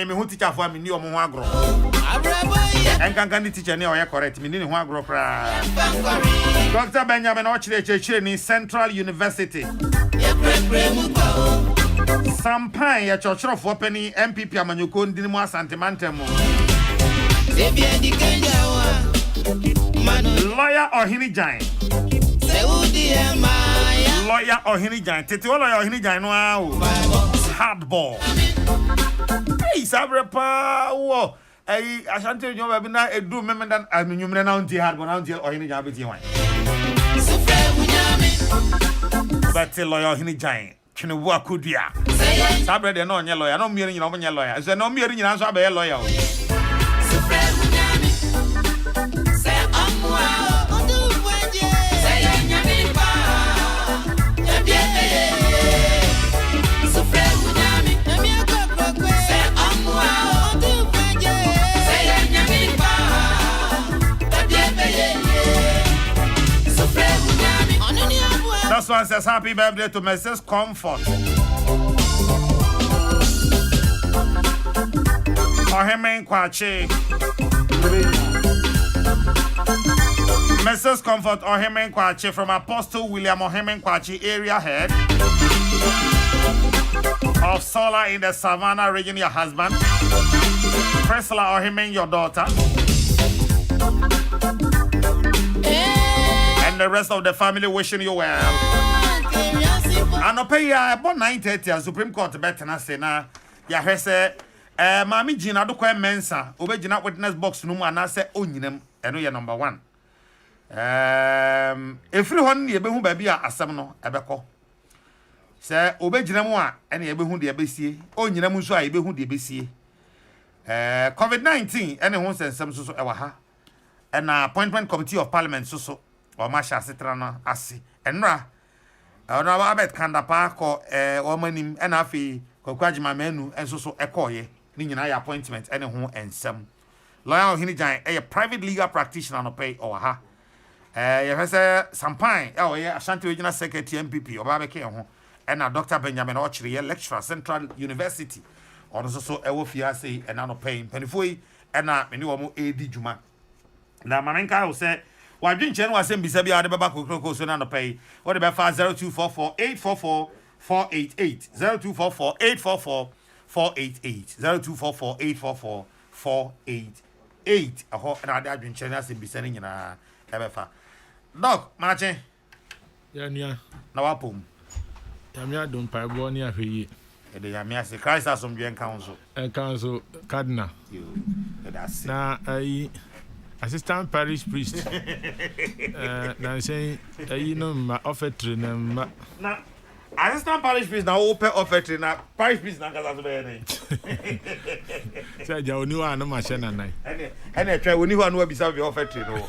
me who teacher for me ni omo ho agro en kan kan teacher ni o ye correct me ni ho agro kra Dr. Benjamin Ochire ni Central University Sampan ya chochoro for penny MPP amanyoko ndini mu asantemantam Lawyer Ohinijan Lawyer Ohinijan tete lawyer Ohinijan no hardball Hey sabrepa wo Hey Ashanti nyo baby na edu memendan anyumre na unti hardball na unti Ohinijan beti wan But lawyer Ohinijan kinu wo akudua sabre de no onye lawyer no mieri nyina onye lawyer so no mieri nyina so abaye lawyer That's why says happy birthday to Mrs. Comfort. Ohemen Kwachi. Mrs. Comfort Ohemen Kwachi from Apostle William Ohemen Kwachi, area head of Solar in the Savannah region, your husband. Priscilla Ohemen, your daughter. And the rest of the family wishing you well. And I pay about 9:30 Supreme Court better say na ya hwese Mami Gina do kwa mensa obegina witness box no mu anase onyinam eno ye number 1. Efri hon ye behu ba bia asem no ebekọ. Se obegina mu a ene ye behu de ebesie onyinam nso a ye behu de ebesie. COVID-19 ene ho sensem so ewa ha. And appointment committee of parliament so or masha setrana asi enra ona abet kanda pa ko omanim ena afi kokwajima menu enso so ekoye ni nyina ya appointment ene ho ensem lawyer Ohinijan a private legal practitioner no pay or ha ye fese sampan ye Ashanti regional secretary MPP obabeke ho ena Dr. Benjamin Ochire lecturer Central University or so ewo fiase ena no pay penifoi ena meni wo mo edi juma na mamenka ho se Wadwin chen wasem bisa bia de baba Kokrokoo so na no pay. What the 0244844488 0244844488 0244844488 aho na de adwin chen asem bisa ni nyina ebefa. Doc, mache. Ya nia. Na wapom. Ya mia don pa bo ni ahweyi. E de ya mia se Christ asomdwen council. Council cardinal. That's na assistant parish priest. Now saying, you know, my offertory na assistant parish priest na open offertory na parish priest na kasa so be ni. Say ja oni wa no machine na nai. Ene try oni wa no abisa be offertory no.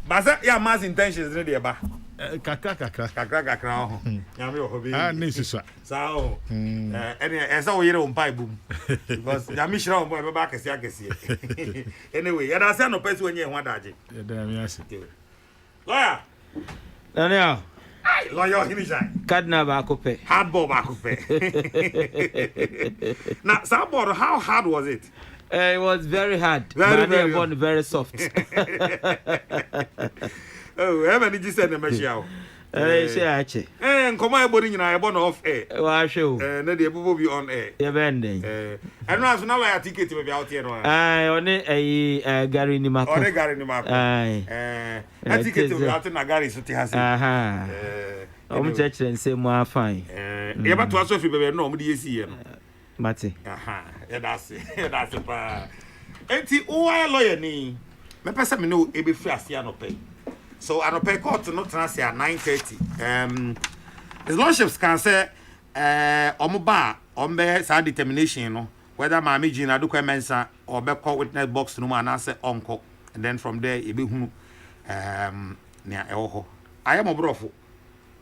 But ya mass intentions ni de ba. Kakra ho. Nyame o hobi. Ni susua. Sao. Ene esa wo yere on pipe boom. Because nyame shira on boy be ba kese. Anyway, ya da say no person wenye ho adaje. Ya da mi ase. Lawyer. Daniel. Ai, lawyer Ohinijan. Cardinal ba ko pe. Hardball ba ko pe. Now, Sabor, how hard was it? It was very hard. Very soft. Oh, how many did you send the machine? Come on, body in I born off air. Well, show. No, the will be on air. You're bending. And now I ticket to be out here. I only a Gary Nima. Or a Gary Nima. I ticket to be out in a Gary Suti has. Aha. I'm church and say more fine. Yeah, but also if you be nobody see. Mate. Aha. That's it. That's it. Enti why lawyer ni? Me pesa me no e be free asia no pay. So I don't pay court no transfer at 9:30. His lordships can say omoba ombe sa determination no whether Mami Gina do mensa or be call witness box no man answer uncle and then from there e be hu near eho. I am obrofo.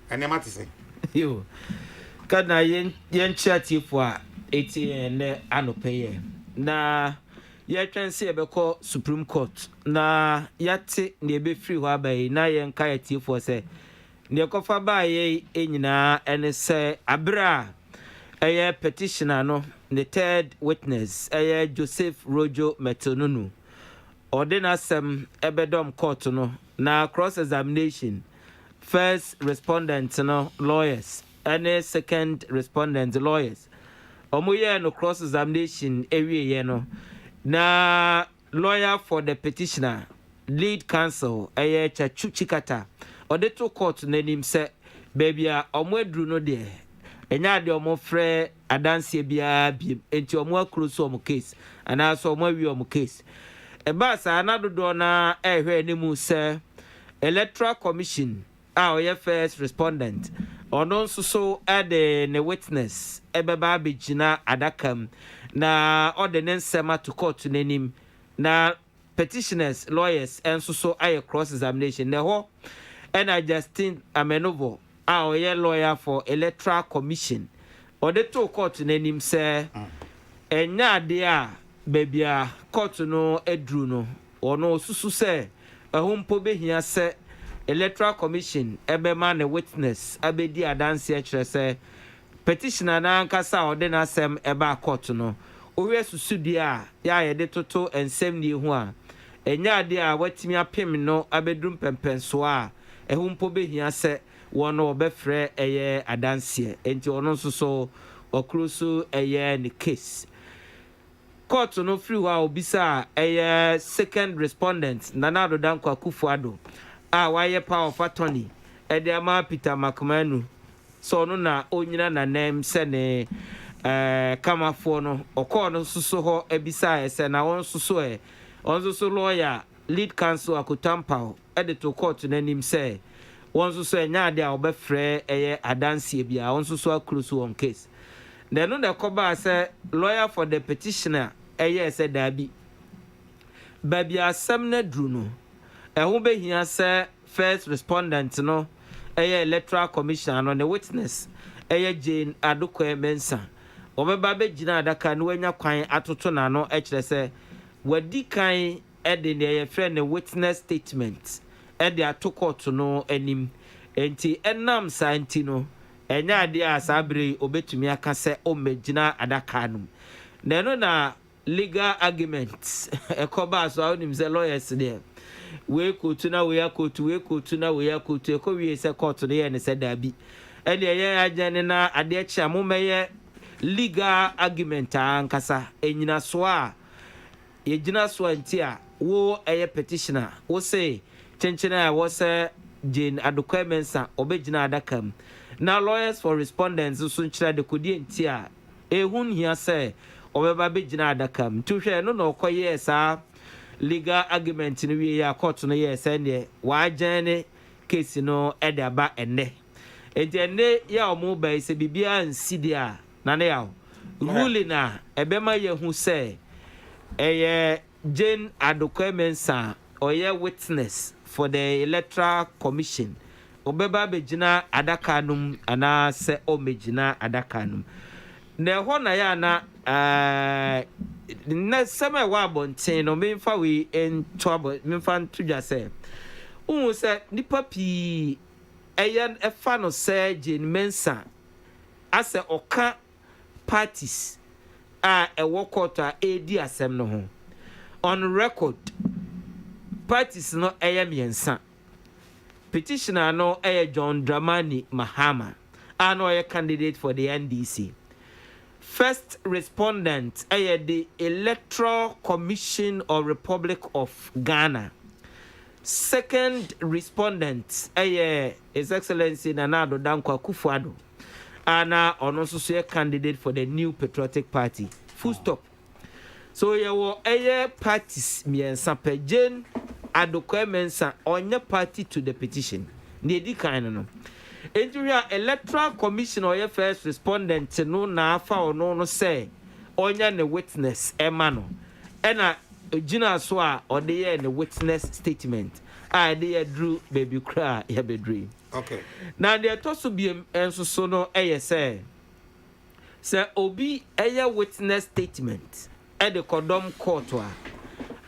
And am to say. Yo. Kad na yen chat for 80 and anope na ye twen se be call Supreme Court na yate ne be free ho abai na yen ka yati for say ne kofa ba ye enyina ene se abra petitioner no the third witness Joseph Rojo Metonunu ordinasem ebedom court no na cross examination first respondent no lawyers and second respondent lawyers omoye no cross examination ewie no na lawyer for the petitioner lead counsel Chachu Chikata odeto court nanim se baby a omwadru no de enya de omo frɛ adanse bia bi enti omo akroso omo case ana so omo awi omo case eba sa na dodo na ehwe animu se electoral commission a oye first respondent ono nso so ade ne witness ebeba abegina adakam na ordinance sema to court nanim na petitioners lawyers enso so aye cross examination ne ho ena Justin Amenovo a oye lawyer for electoral commission ode to court nanim se enya ade a babia court no edru no ono susu se ehumpo behia se electoral commission ebema na witness abedi adanse akire se petitioner na ankasa ode na asem eba court no owe susu dia ya ye de toto ensem ni hu a enya ade a watimi apem no abedrum pempenso a ehumpo behia se wono obefre eye adanse enti ono nso so okrusu eye ni case court no free wa obisa eye second respondent Nanado Danko Akufo-Addo a waye power of attorney ede ama Peter Makmanu so no na onyina na name se ne kamafo no okọ no susu ho ebisa ese na won susu lawyer lead counsel Akutampa ede to court nanim se won susu enya ade a obefre eye adanse bia won susu akrusu on case then no the cover say lawyer for the petitioner eye se dabi baby asem na dru no ehu behia se first respondent no eye electoral commission no the witness eye Jane Adokwe Mensa obeba begina adaka no anya kwan atoto na no ekire se wadi kan ede ne eye friend the witness statement ede atokot no anim enti enam santi no enya ade a sabre obetumi aka se o megina adaka no neno na legal arguments ekoba so onim se lawyers there we kotu na we akotu we kotu na we akotu ekowie se court no ye ne se dabi ene ye agene na ade echi amomeye legal argument ankasa enyina so a yegina so anti a wo eye petitioner wo say chenchena a wo say Jane Adokwe Mensa obegina adakam na lawyers for respondents so nchira de kodi anti a ehun hia say obeba begina adakam tuhwe no na okoye sa legal argument no wie ya court no ye say ne wa agene case no edaba enne ejene ya omo bai se bibia nsidi a na ne yawo ruling na ebema ye hu say eye Jane Adokwe Mensa oye witness for the electoral commission obeba begina adaka num ana se o megina adaka num na ho na ya na na sema wa bonten no memfa we en trouble memfa ntudwa se unu se nipa pi eyan efa no se Jane Mensa ase oka parties a ewo court a edi asem no ho on record parties no miensa petitioner no John Dramani Mahama ano candidate for the NDC. First respondent the Electoral Commission of Republic of Ghana. Second respondent His Excellency Nanado Danko Akufo-Addo ana ono so candidate for the New Patriotic Party. Full stop. So parties miensa pe Jane Adokwe Mensa onye party to the petition. Ne di kan no. Enjuria electoral commission or first respondent no na afa ono no say onya ne witness emano. Ena gina so a ode ye ne witness statement. I dey drew baby cry ya bedri. Okay. Now the toso biem enso so no say obi witness statement e de kodom court wa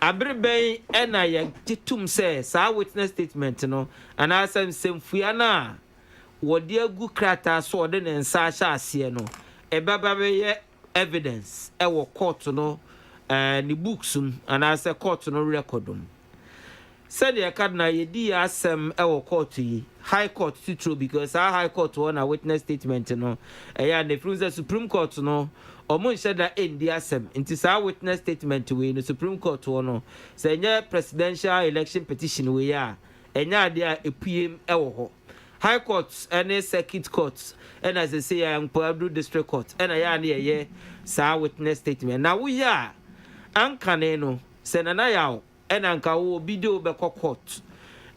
abreben ena ye titum say sa witness statement no ana asem semfua na wodi agu krata so ode ne nsa ahya ase no baba be evidence wo court no ni books and as a court no record said the cardinal yedi asem wo court yi high court titro because our high court one a witness statement no and the Supreme Court no omo said that in the asem into sa witness statement we in the Supreme Court no say presidential election petition we ya enya dia epiem wo ho high courts and circuit courts and as I say I am Pueblo district court and I na sa witness statement now we ya ankane no say na ya and anka wo video be court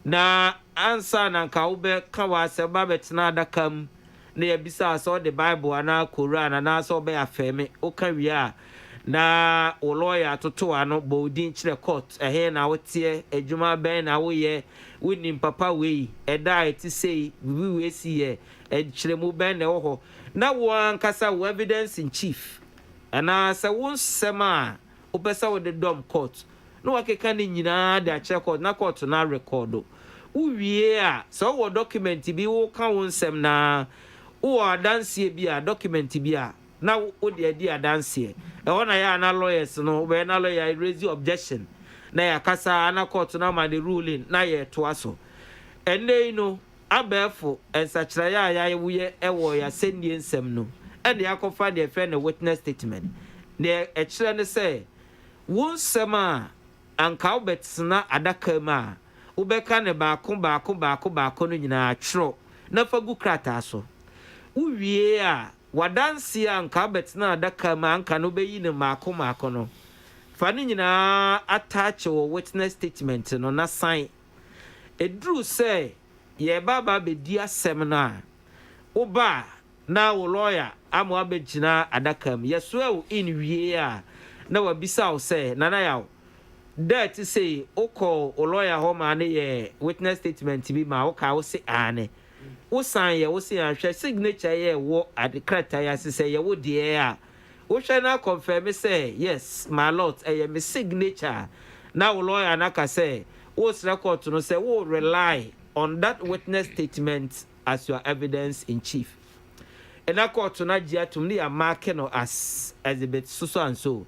na answer na anka wo be ka wa se ba betena adakam na ya bisa so the Bible ana Quran na so be afeme o ka wi a na o lawyer toto ano bodin kire court ehe na wotie adwuma ben na wo ye winning papa we eda eti say we see ye kire mu ben na wo ho na wo ankasa wo evidence in chief ana se won sema o pesa wo the dom court no wakeka ni nyina da kire court na court na record uwie a so wo document bi wo ka won sem na wo adanse bi a document bi a na wo de adi adanse e wona ya na lawyers no we na lawyer raise objection na ya kasa na court na ma the ruling na ye to aso ene no abefo ensachira ya wo ye ewo ya sendie nsem no ene yakofa de fe na witness statement ne e kire ne say won nsem a anka obetsna adaka ma ubeka ne baako no nyina atwro na fagu krata so uwie a wadanse anka betna adaka ma anka no beyi ne maako no fa ne nyina attach wo witness statement no na sign edru say ye baba bedi asem na uba na wo lawyer amo abegina adaka m yeso in wie a na wabisa wo say nana yawo that say oko lawyer ho ma ne witness statement bi ma oka wo say ane wo san ye wo say ahwe signature ye wo adekrata ya say ye wo de a wo hwe na confirm say yes my lord me signature na wo lawyer na ka say wo record no say wo rely on that witness statement as your evidence in chief and na court na giatum ni a mark no as exhibit so and so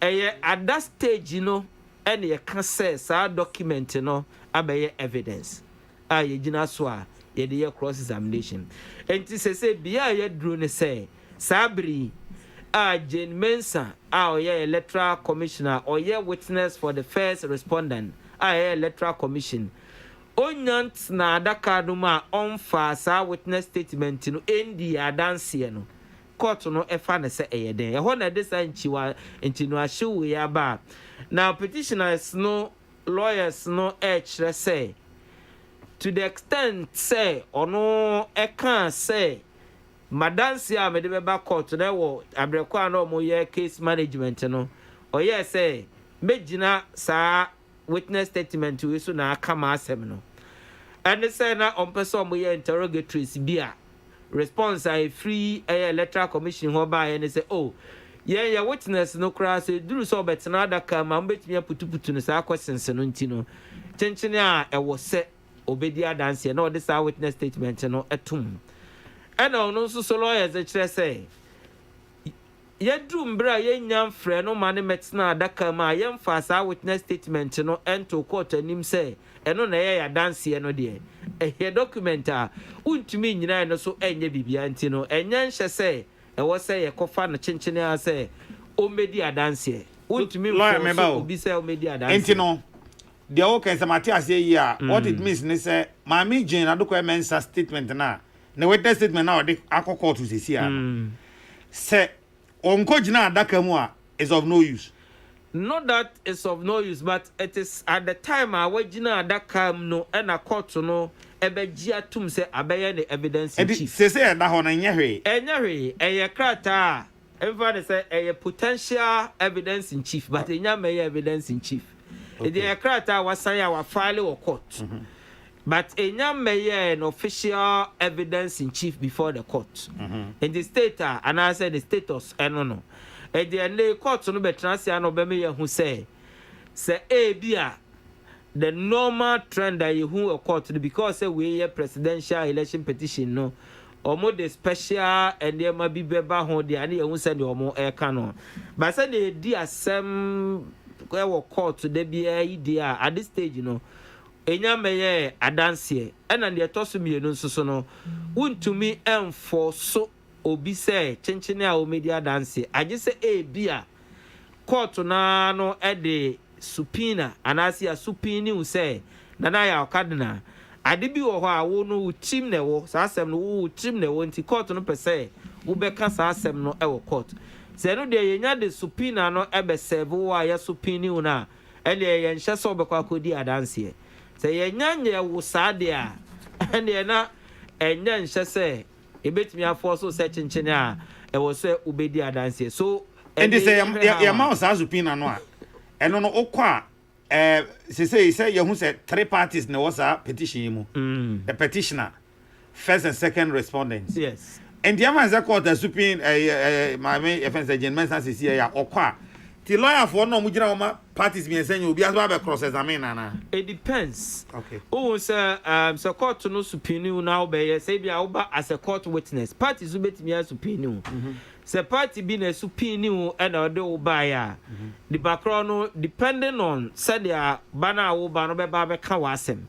at that stage you know and ye can say sa document no abaye evidence ye gina so a ye de cross examination enti say bia ye dru ne say sabri Jane Mensa ye electoral commissioner or ye witness for the first respondent ye electoral commission onyant na adaka no ma onfa sa witness statement no endi adanse no court no efa ne say eye den e ho na de sa nchiwa enti no ahwe ya ba now petitioners no lawyers no kire say to the extent say ono can say madansi a me de be court na wo abrekwa na omo ye case management no o ye say mejina sa witness statement we so na aka ma asem no and say na on person omo ye interrogatories bia response I free electoral commission ho ba ye say oh yeah witness no kra say duru so betena adaka ma mbetimi aputuputu no sa questions no ntino chenchene a e wo se obedi adanse na odi sa witness statement no etum ena ono so lawyers e kire say ye dum bra ye nyam frɛ no ma ne metena adaka ma ye mfa sa witness statement no ento court anim say eno na ye adanse no de e document a untumi nyina no so enye bibia ntino enya nhye say e wo say ye kofa no chenchene a say o medi adanse untumi mfo obi say o medi adanse ntino de o kan say Matthias ye a what it means ne say ma me Jane adoko mensa statement na witness statement na o de akoko to sisi a say onko gina adaka mu a is of no use. Not that it's of no use, but it is at the time I wajina adaka no and a court no ebegia tum say abeye the evidence in chief. Say that ho na nyehwe. Nyehwe eye krata everybody say a potential evidence in chief, but enya may evidence in chief. The krata wasan ya wa file or court. But enya may an official evidence in chief before the court. In the state and I said the status no. And the court no betransia no be me who say bia the normal trend that you who a court because we a presidential election petition no omo the special and there ma bi beba ho de ane ehun se de omo eka no ba se de di asem wo court de bia idea at this stage no enya meye adanse ena de toso mienu nsoso no wuntumi enforce obi se chenchene a o media dance age se e bia court na no e de subpoena anasi a subpoena u se na ya okadena ade bi wo ho a wo no utim na wo sa asem no wo utim na wo nti court no pese wo beka sa asem no e wo court se no de yenya de subpoena no e be serve wo a ya subpoena u na e de ye nhye so be kwa kodi adanse se yenya nye wo sa de a ene na enya nhye se ebetimi afọ so se chenchene a e wo se ubedi adanse so and they say ya ma sa subpoena no a eno no okwa say you say 3 parties na was a petition mu the petitioner first and second respondents yes and the man say court the subpoena my offense gentleman say ya okwa the lawyer for no mujira ma parties be say you be as ba cross examine na it depends okay oh say so court no subpoena na obey say bia oba as a court witness parties ubetimi subpoena se party bi na subpoena e na ode oba ya the background no depending on say dia bana oba no be ba be ka wasem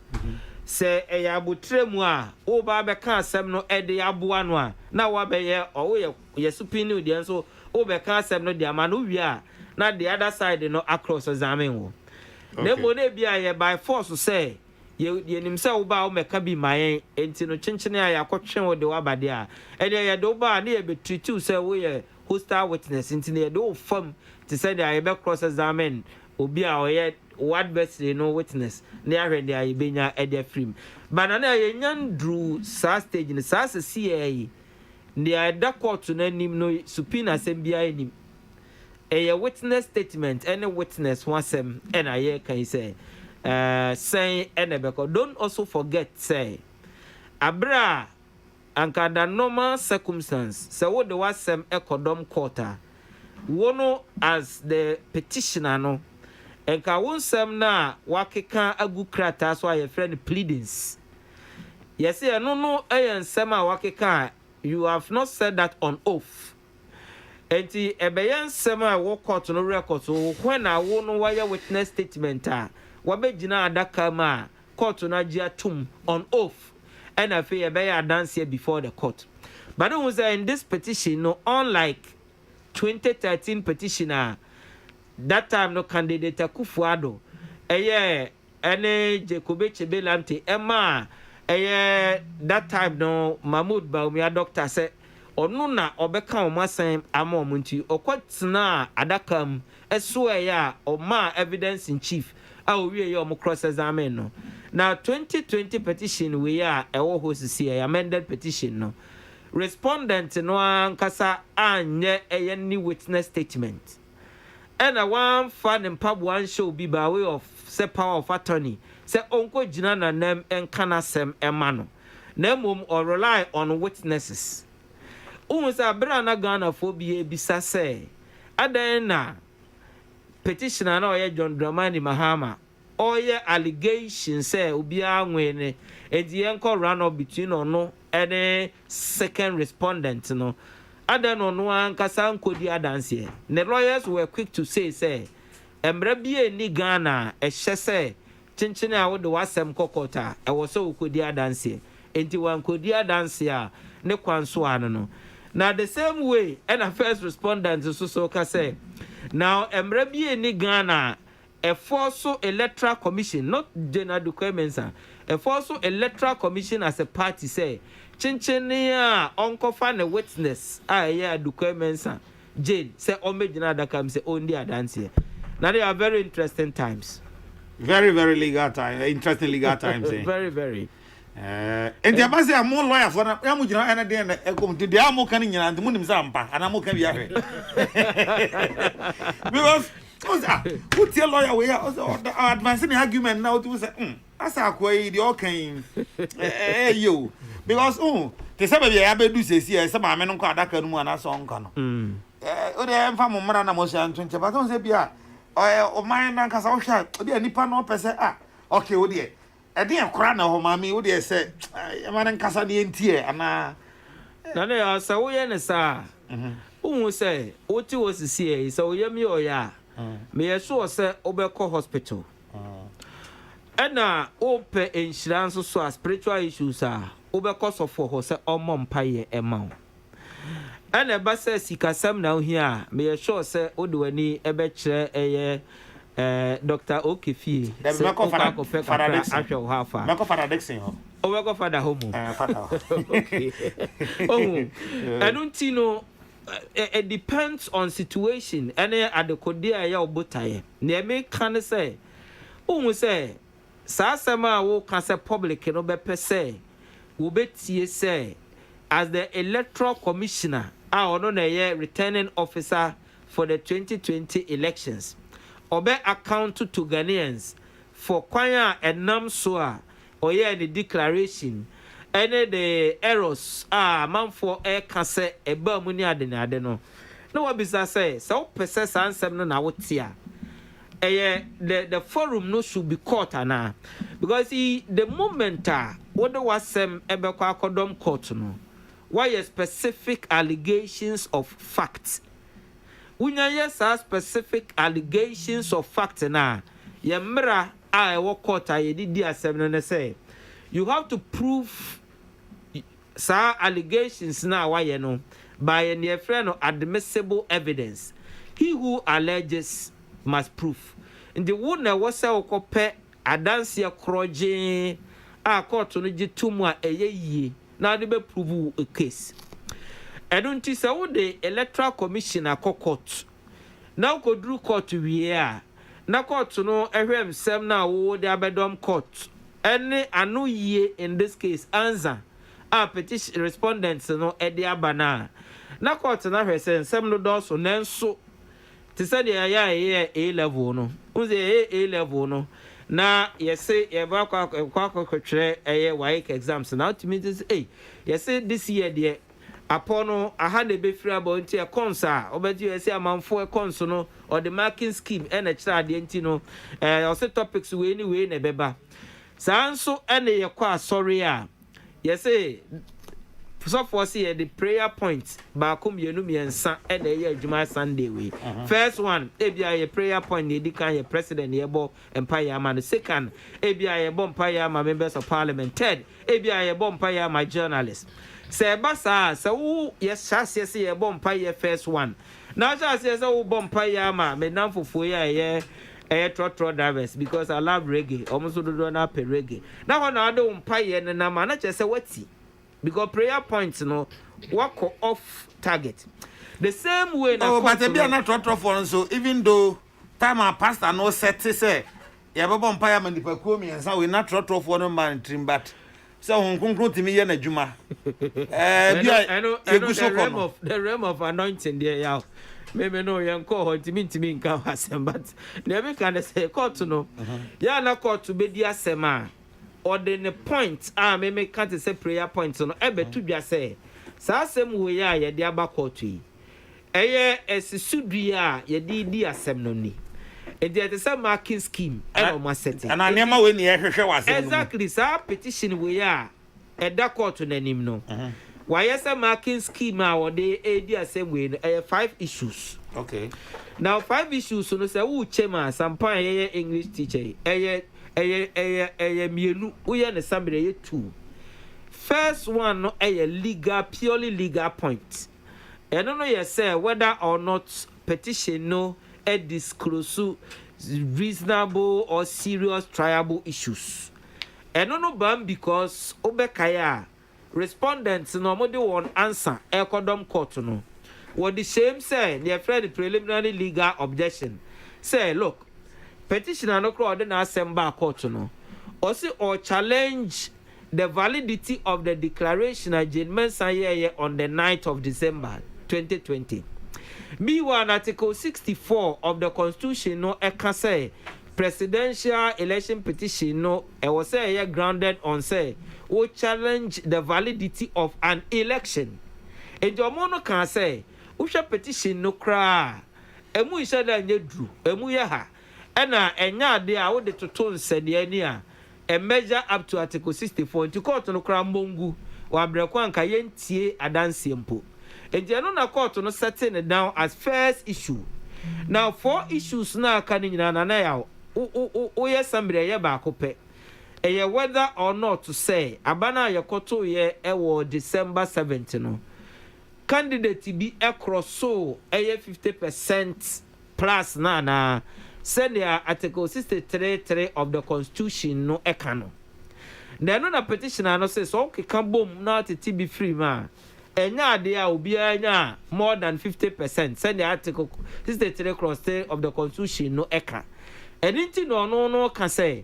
se e ya botremu a oba be ka asem no e de aboa no a na wa be ye o ye subpoena de so oba ka asem no dia ma no wi a na the other side no across examine wo na mo na bia ye by force say ye nim say oba o meka bi mayen enti no chenchene a yakotwe wo de wabade a ene ye do ba na ye be treat say wo ye hostile witness enti na ye do fam to say that ye be cross examine obi a o ye what best no witness na ahwe de ye benya e de free but na ye nyandru sa stage ni sa se CA ni a da court na nim no subpoena sem bia nim a witness statement any witness wasem and I can say say enebeko don't also forget say abra anka da normal circumstance say what the wasem ekodom quarter wono as the petitioner no enka wonsem na wakeka agu krata so aye friend pleadings yes no ensem a wakeka you have not said that on oath. Enti ebeyen sema wo court no record so when na wo no wire witness statement a wabegina adaka ma court na gia tum on oath and afi ebeya dance here before the court but no was in this petition no unlike 2013 petitioner that time no candidate Akufuado eye ene Jacobe Chebelamte ema eye that time no Mahmoud Baumia doctor say onu na obeka omasan ama omunti okwatena adakam eso ya oma evidence in chief a owie ya cross examine no na 2020 petition we ya ewo hosisi ya amended petition no respondent no ankasa anye any witness statement and a one fan mpabo one show be by way of say power of attorney say onko jina na nem enkana sem emano na mom or rely on witnesses. Umusa brana Ghana phobia bisa say adena petitioner na oye John Dramani Mahama oye allegation say obia nwene edi enko run up between ono and second respondent no adena no ankasa nkodi adanse the lawyers were quick to say emra bia ni Ghana ehye say chinchine a wo de wasem kokota e wo so kodi adanse enti wan kodi adanse a ne kwanso ano no. Now the same way, and a first respondent so can say, now emrebi ni Ghana a force electoral commission, not general documents, a force electoral commission as a party say, chinchenia uncle fan a witness, documents, Jane say omejina that comes say only a dance here. Now they are very interesting times. Very legal time, interesting legal times. Very. And the abase are more lawyer for Yamujina and then come to the Amo Canning and the Munim Zampa and Amo can be because put your lawyer we are advancing the argument now to say, as I quay the okay, you because the Sababy Abedu says here, some men on Kadaka and a song. Oh, they am from Marana Mosan 20, but don't say, Bia, or mine and Casasha, be a Nippon or Pesa. Okay, oh dear. I didn't cry no, mammy. Would you say, man, and Cassadi and Tier, and na na sa wo ye ne sa who say what was see so ye me o ya me sure say obekọ hospital na ope insurance so spiritual issues obekọ so for ho say omompaye ema ana ba say sikasam na ohia me sure say odwani ebe kire eye Dr. Okefie se ko Father Dixon go Father homo okay I don't know it depends on situation any adekode ya obotaye na me kan say ohun say sa asema wo kan say public no be pese wo betie say as the electoral commissioner ono na ye returning officer for the 2020 elections obe account to Ghanaians for kwanya enam so a oye the declaration any the errors man for can say eba mu ni ade no no what bisa say so pese sansem no na wotia the forum no should be caught ana because the moment what the wasem ebe kwa akodom court no why specific allegations of facts unya yes specific allegations of fact na ye mra e wo court ye di asem no say you have to prove sa allegations na why no by a near friend of admissible evidence. He who alleges must prove in the wood na was a okope adansia kroje a court no gi tumu a ye na de be prove a case. I don't see so the electoral commission court. Now go through court we are. Na court no ehwem sem na wo de abedom court. Any anu ye in this case answer. Petition respondents no e de abana. Na court na hwese sem no do so nenso. Ti say de ya A level no. Unze A level no. Na yese ye ba kwa twere WAEC exams. Now to me this yese this year de apono aha na be free about nti e konsa obedi ese amanfo e konso no or the marking scheme e na kira ade nti no o se topics we anyway na beba sanso e na ye kwa sorry a yese so for see the prayer point ba kom yenu miensa e na ye adwuma Sunday we first one e bia ye prayer point e di kan ye president ye bo empire man second e bia ye bo empire man members of parliament third e bia ye bo empire man journalists. Say basa say who yes chance yes ye bompa first one now chance yes who bompa ma me nan fufu ye trotro drivers because I love reggae almost do na pe reggae now na do bompa ye na ma na chese wati because prayer points no walk off target the same way na but e be na trotro for so even though time our pastor no set say ye bompa ya manipakuo mi ensa we na trotro for no man trim but so hunkun timi ye na dwuma I know the realm of anointing there ya me no yen call ho timi nka asem but na be can say court no ya na court be di asem a or the point me can say prayer point no e betu bia say sa asem we ya ye de aba court yi eye esisudua ye di asem no ni and there is a marking scheme and ma setting and anema we ni ehwehwe wase exactly sir petition we are e da court nanim no why yes a marking scheme or the adi same way 5 issues okay now 5 issues no say who chema sampan English teacher mienu we na somebody 2 first one no legal purely legal point I don't know yes say whether or not petition no a disclose reasonable or serious triable issues. And no ban because obekaya respondents no more de one answer ekodom court no. What the same say they afraid the preliminary legal objection. Say look, petitioner no crowd na assemble court no. Or challenge the validity of the declaration adjournment on the 9th of December 2020. Meanwhile, Article 64 of the Constitution no say presidential election petition no was say grounded on say will challenge the validity of an election. And your mono can say usha petition no cry. Emu isha da nyedru emu yaha. Ena enya de a wo de toto nsede ania a measure up to Article 64 to court no cry mbongu wa breko anka yentie adanse mpo enti no na court no setting it down as first issue. Now 4 issues na aka ni nyina na ya o ye sambre ye ba kope eye whether or not to say abana yekoto ye ewo December 17 no candidate bi across so eye 50% plus na send article 63 of the constitution no ekano then no na petition no say so keka bom na titi be free ma enya ade a obi anya more than 50% send the article 63 clause 3 of the constitution no eka anything no can say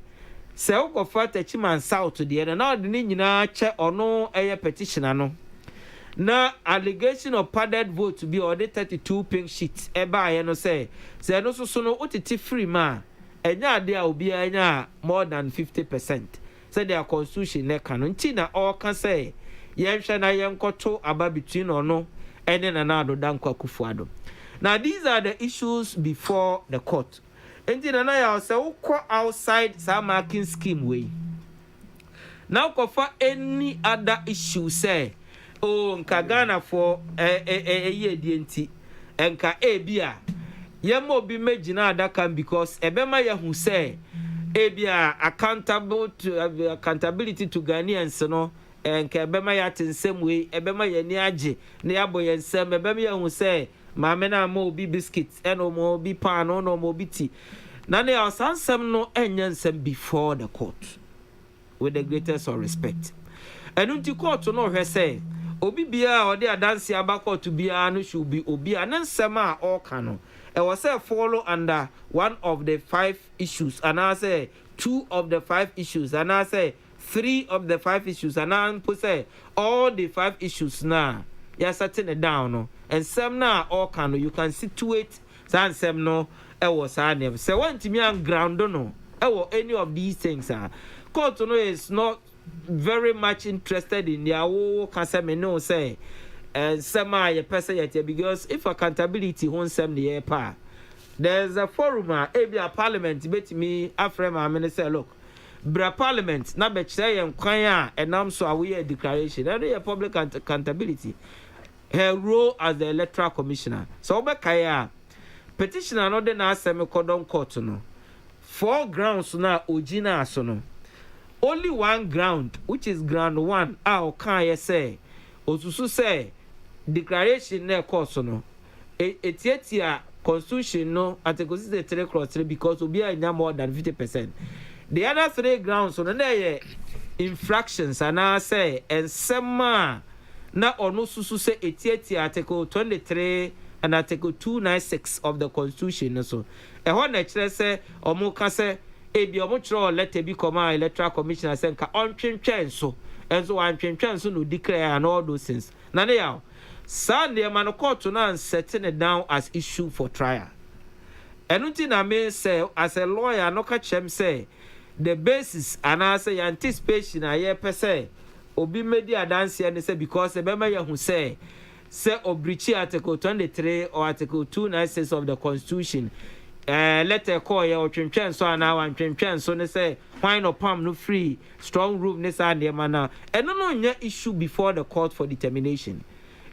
go for techiman south to the na ode ni nyina che ono eye petition no na allegation of padded vote to be order 32 pink sheet eba ye no say no so no otiti free ma enya ade a obi anya more than 50% send the constitution eka no nti na all can say yenhwe na yenkoto aba between ono ene na nado dankwa kufuado. Now these are the issues before the court. Enti na ya say ukọ outside some marking scheme way. Now for any other issue say nka Ghana for ye di enti enka bia yemo bi megina adaka because ebema ye hu say bia accountability to Ghanaians no enka ebema ya tensem we ebema ye ni age na ya boye nsem ebema ye hu say maame na mo obi biscuits eno mo obi pan no mo obi tea na ne asansem no enya nsem before the court with the greatest of respect enu ti court no hwe say obi bia ode adanse aba court bia no should be obi anansem a oka no e was say follow under one of the 5 issues and I say 2 of the 5 issues and I say 3 of the 5 issues and I say all the 5 issues now you are setting it down no and some now all can you can situate some no e was name say want me and ground no e any of these things court no is not very much interested in their can say me no say and some are a person yet because if accountability won't send the pa there's a forum a parliament bet me aframe I say look bra parliament na be say en kwan and am so aware declaration and a public accountability her role as the electoral commissioner so obekaya petitioner no de na asem cordon court no 4 grounds na ogina aso no only 1 ground which is ground 1 o kan say osusu say declaration na course no etietia constitution no article 63 clause 3 because obi anya more than 50%. The other 3 grounds so na infractions and I say and sema na ono susu say etietia article 23 and article 296 of the constitution so e ho na kire say omo ka say ebi omo kire letter bi come electoral commissioner say nka ontwentwen so enso ontwentwen so no declare and all those things na ne ya Sunday man court na setting it down as issue for trial. Enuti na me say as a lawyer no ka chem say the basis and I say anticipation aye per se obi medi adanse and say because the member who say obrichi article 23 or article 296 of the constitution letter call ya otwentwen so ana wantwentwen so ne say why no palm no free strong room ne say na mana eno no nya issue before the court for determination.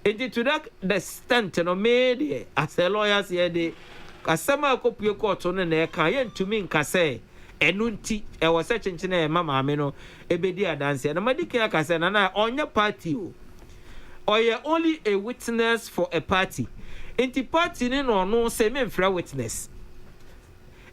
And to that the extent no made as a lawyer here the asema akopue court no na ka yen to me nka say enunti e was such a mama me no ebedi adanse na madike aka say na onya party o or only a witness for a party enti party ni no say me mfra witness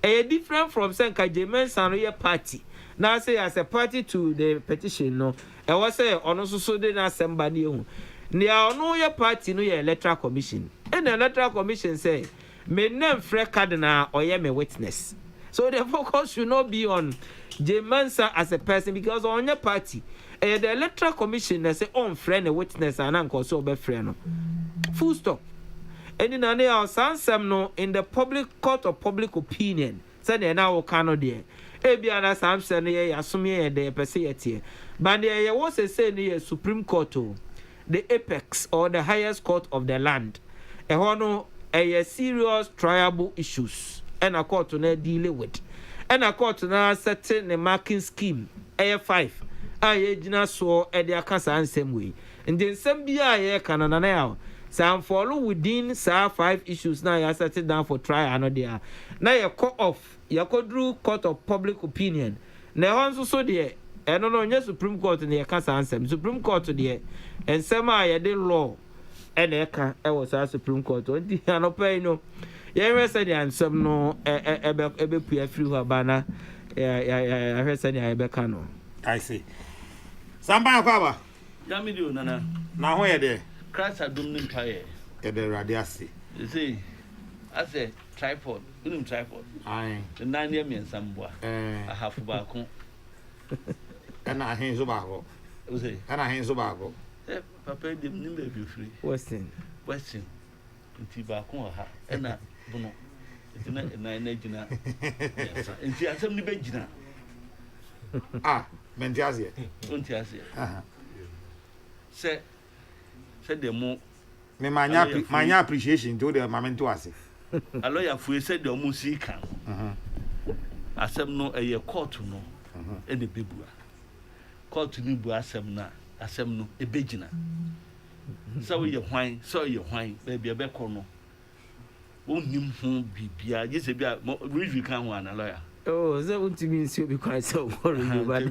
e different from say nka jemen san no party na say as a party to the petition no e was say ono so de na assemba ni ehu Nia no your party no your electoral commission. And the electoral commission say, me name Fred Cardinal or ye me witness. So the focus should not be on J Mansa as a person because on your party, the electoral commission they say on friend a witness and uncle so be friend. Full stop. And in an hour some no in the public court of public opinion. Say they now cannot there. Ebiana Samson ye assume the person. But there was a say near Supreme Court. The apex or the highest court of the land. A serious triable issues and a court to deal with. And a court now setting the marking scheme A5 a yɛgyina so de aka saa nsɛm wei nti nsɛm bi a yɛka no nana ya saa follow within saa 5 issues na yɛ set down for trial no dia na yɛ call off yɛkɔduru court of public opinion na ɛhɔ nso so deɛ ɛno no nyɛ supreme court na yɛka saa nsɛm supreme court deɛ nsɛm a yɛde law ɛna ɛka ɛwɔ saa supreme court nti anɔpɛ yi no yɛhwɛ sɛdeɛ nsɛm no ɛbɛpue afiri hɔ aba na yɛhwɛ sɛdeɛ yɛbɛka no I see Samba kwaba Yamidio nana na ho yɛ de Christ adom ne mpae e de rade ase you see as a tripod tripod ai the 9 year mboa ahafo ba ko ana hen so ba ko you see ana hen so ba ko papa dem nim be free western nti ba ko ha ena bono nti na gina nti asem ni be gina mentiasie ontiasie se de mo me manya appreciation to the moment to ase a lawyer fu se de mo si kan asem no eye court no e de bebua court ni bu asem no e begina so we ye hwan be bia be ko no onim ho bibia je se bia review kan ho ana lawyer oh so ultimate see be quite so review but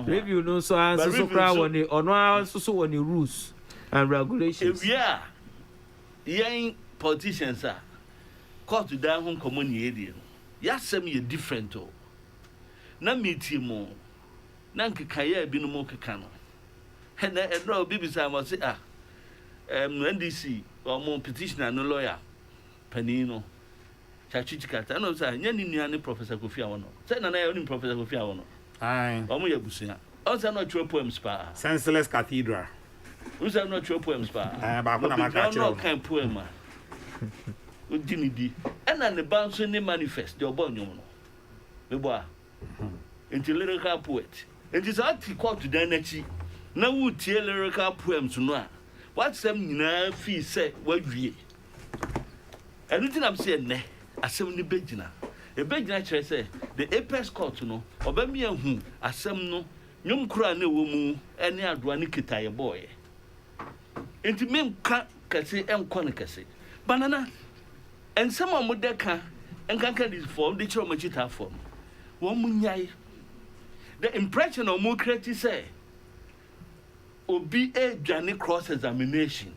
review no so answer so crowd on the ono so on the rules and regulations yeah yen politicians are court down home common area yasem ye different o na meeting mo na nkeka ya bi no mo keka no he na edro bibisa mo say NDC or mo petitioner no lawyer panino chachichikata no say nya ni nua ne Professor Kofi Awono say na ya ni Professor Kofi Awono ai omo ya busua o say no true poems pa senseless cathedral o say no true poems pa ba ko na maka no kan poem o dini di na ne banso ne manifest de obo nyom no me bo a enti lyrical poet enti sa ti court dan na chi na wo tie lyrical poems no a what some nyina fi say wawie enu ti na say ne asem ni begina e begina kire say the apex court no obami ahu asem no nyom kura na wo mu ene adoa ne kitaye boy enti mem ka kase enko ne kase banana ensem omudeka enkanka this form the chiro machita form wo munyai the impression of mu create say obi dwane cross examination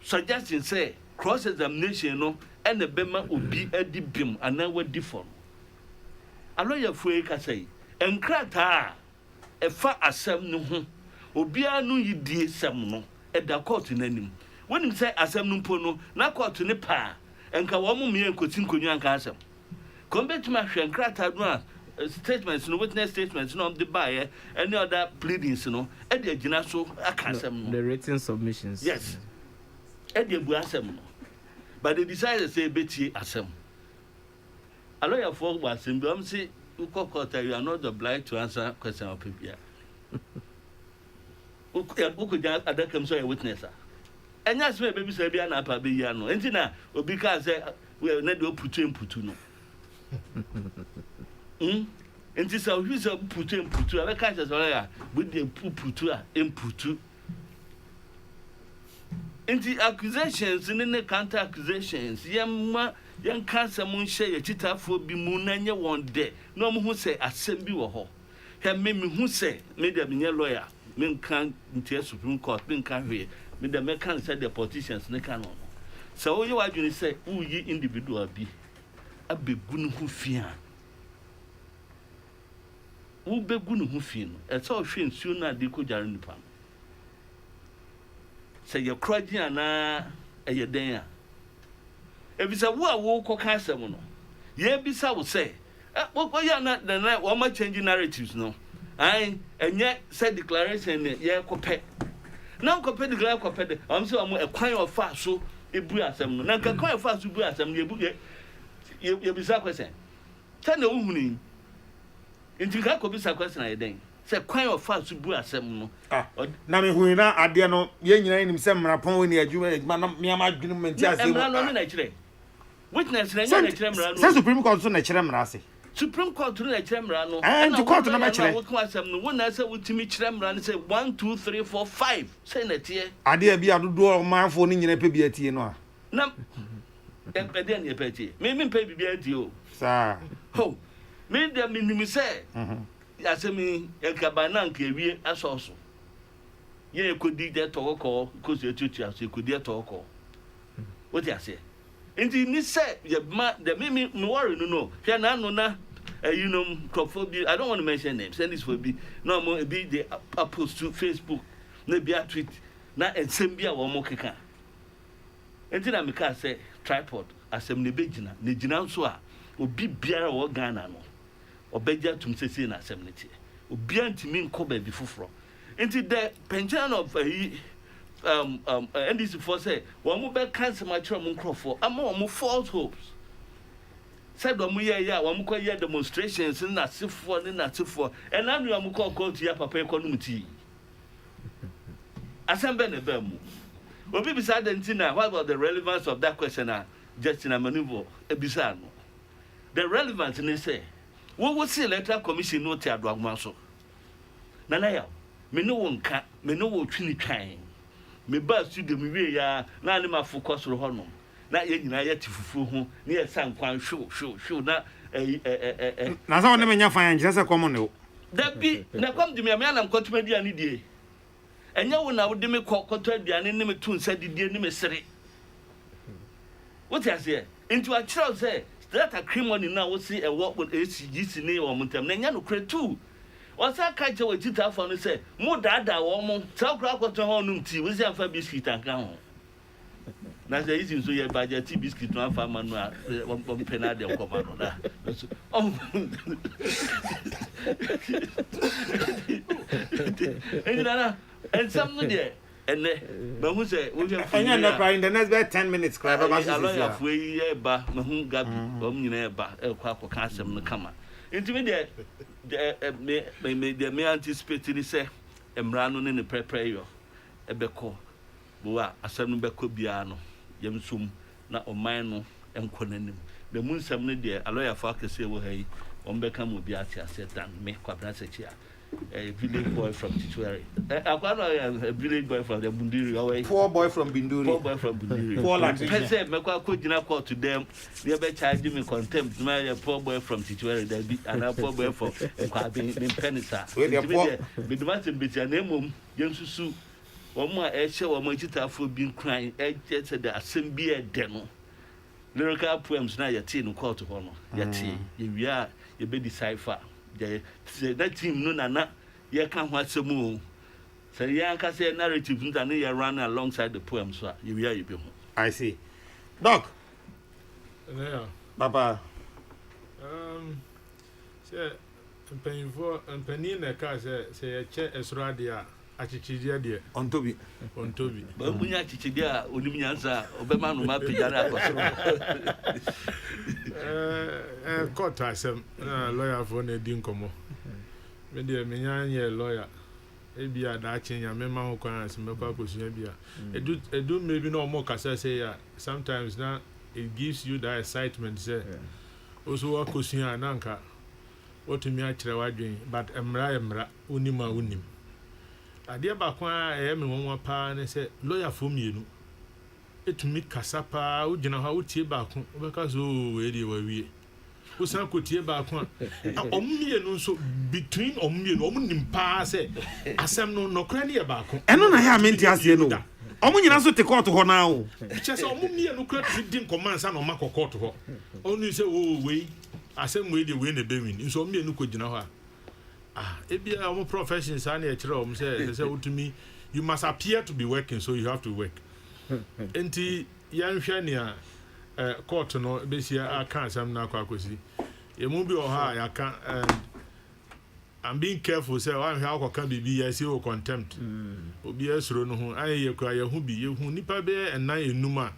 suggesting say cross examination no ene bema obi adi bim ana wadi form aloya fue ka say enkrata efa asem no ho obi anu yidie sem no eda court nanim when him say asem no mpo no na court ne pa enka wo mo me enkotin konyu anka asem kombe tuma hwe enkrata no a statements no witness statements no the buyer any other pleadings no e dey gina so aka asem no the written submissions yes e dey bu asem no but they decided to say betie asem a lawyer for asem bi am say Kokrokoo you are not obliged to answer question of people uku ja adakam so a witness enya so e be bi say bia na pa be ya no enti na obi ka say we na dey putu no enti sa o hwisa putu aba ka say so ya we dey putu a emputu enti accusations ne counter accusations yemma yan kansa mun hye ye chitafo bi mu na nye won de no mo hu say asem bi wo ho he me hu say me de me lawyer me kan ntia Supreme Court me kan hwe me de me kan say the politicians ne kan no so wo ye wadwini say wo yi individual bi abegu no hu fia wo begu no hu fia no e so hwe nsuo na de ko jare nipa say ye kroji ana eye den a ebisa wo a wo ko ka asem no ye bisa wo say wo ya na wo ma change narratives no ai enye say declaration ye ko pe na ko pe declare ko pe de am say am ekwan of fa so ebu asem no na ka kwan of fa so bu asem no ye bisa question ta na wo huni nti ka ko bisa question aye den say kwan of fa so bu asem no na me hu na ade no ye nyina nim se mrapon we ni adwuma na me am adwunu menti ase no na kire witness na nya na kire mra no say Supreme Court so na kire mra ase Supreme Court no na kyerɛ no and to court na ma kyerɛ wo kan asɛm no wo na sɛ wotimi kyerɛ mmara no sɛ 1 2 3 4 5 sɛ na tie ade bi adodo manfo no nyina pɛ bi atie no a na ɛpɛde ne pɛ tie me pɛ bi atie o saa ho me de minim sɛ asɛm ɛkaba na nka ewie asɔso ye ekodi de tɔkɔ kosi etutu aso ekodi tɔkɔ what you say enti ni sɛ de me worry no hwɛ na no na you know crofobia I don't want to mention names send this for be no more be the post to Facebook na be a tweet na ensem bia wo mo keka enti na me ka sɛ tripod asɛm ne begina ne gina nso a obi biara wo Ghana no obegya tum sesi na asɛm ne tie obi antimi nkɔ ba bi foforo enti the pension of NDC for say one more cancel my term crofo am more false hopes said one more year one more year demonstrations in that for and now you am call to your papa economy assemble ne bemu obi beside Dentina what about the relevance of that question just in a maneuver ebisa no the relevance ne say what was the electoral commission no tia do so na ya me no wonka me no wo twini twan me ba studio me wie ya na ne ma focus ro hono na ye nyina ya tifufu ho ne ye san kwan show na na sa wona me nya fan nje se komo ne o da bi na kwam di me na mkotuma dia ne die enya wo na wo de me kokoto aduane ne me tu nsa didie ne me sere what you say into a child say that a criminal now wo see e work with ACGC ne wo muntem na nya no kre tu wasa ka je wajita fa no say mo dada wo mo ta kura kwato ho no mti wo si afa biscuit anka ho na say isi so ye budget biscuit no afa manu a wo penade ko ma no da na and some no there and but who say we in the next 10 minutes cry ba so ya fu ye ba ma hu gabi o nyina ba e kwa ka asem no kama intimi the me anticipating say emra no ne prepare yo ebeko bo a asem no beko bia no yemsum na oman no enko nanim the munsam no de lawyer for akese wo hai ombeka mo bia tia setan me kwabra sechi a village boy from Tituari. A village boy from the Bundiri. Poor boy from Bundiri. Poor like I said, Mekwa could not call to them. They be charging me contempt. My poor boy from Tituari, they be and a poor boy from Penisa. With the master bit your name, Yensusu. One more air or my chita for being crying, just said the assembly a demo. Lyrical poems now your teen call to honor. Your tea, you are, you be decipher. That team no na ye can what some more. So ya can say narrative and you run alongside the poem so you be I see. Doc. Yeah. Papa. Say paying for and penny na car say a chair as radia achichia dear on Toby. But when you chichia Unimianza Obama no mapijara. Court asem lawyer for ne dinkomo me de me nya lawyer e bia da chinya me ma ho kwan asem be kwa kosua bia edu maybe no more kasa say ya sometimes na it gives you that excitement say also wa kosua na nka what me a kire wadwen but emra unim ade ba kwa e me won pa ne say lawyer for mienu etumi kasa pa wo gina ha wo tie ba ko wo ka so we dey wa wie wo san ko tie ba ko omumienu nso between omumienu omunim pa se asem no kra ne ba ko eno na ya menti asie no omunyina so te court ho na o che se omumienu kra din command sa no makọ court ho onu se wo we asem we dey we na be win nso omumienu ko gina ho e bia omu profession sa na e kire om se wotumi you must appear to be working so you have to work. Enti yanhwe ne court no besia aka asam na akwakosi e mu bi o ha ya ka I'm being careful say one hwa akoka bibi ya say o contempt obi asuro no ho aye kwa ya hu bi ye hu nipa be enan enuma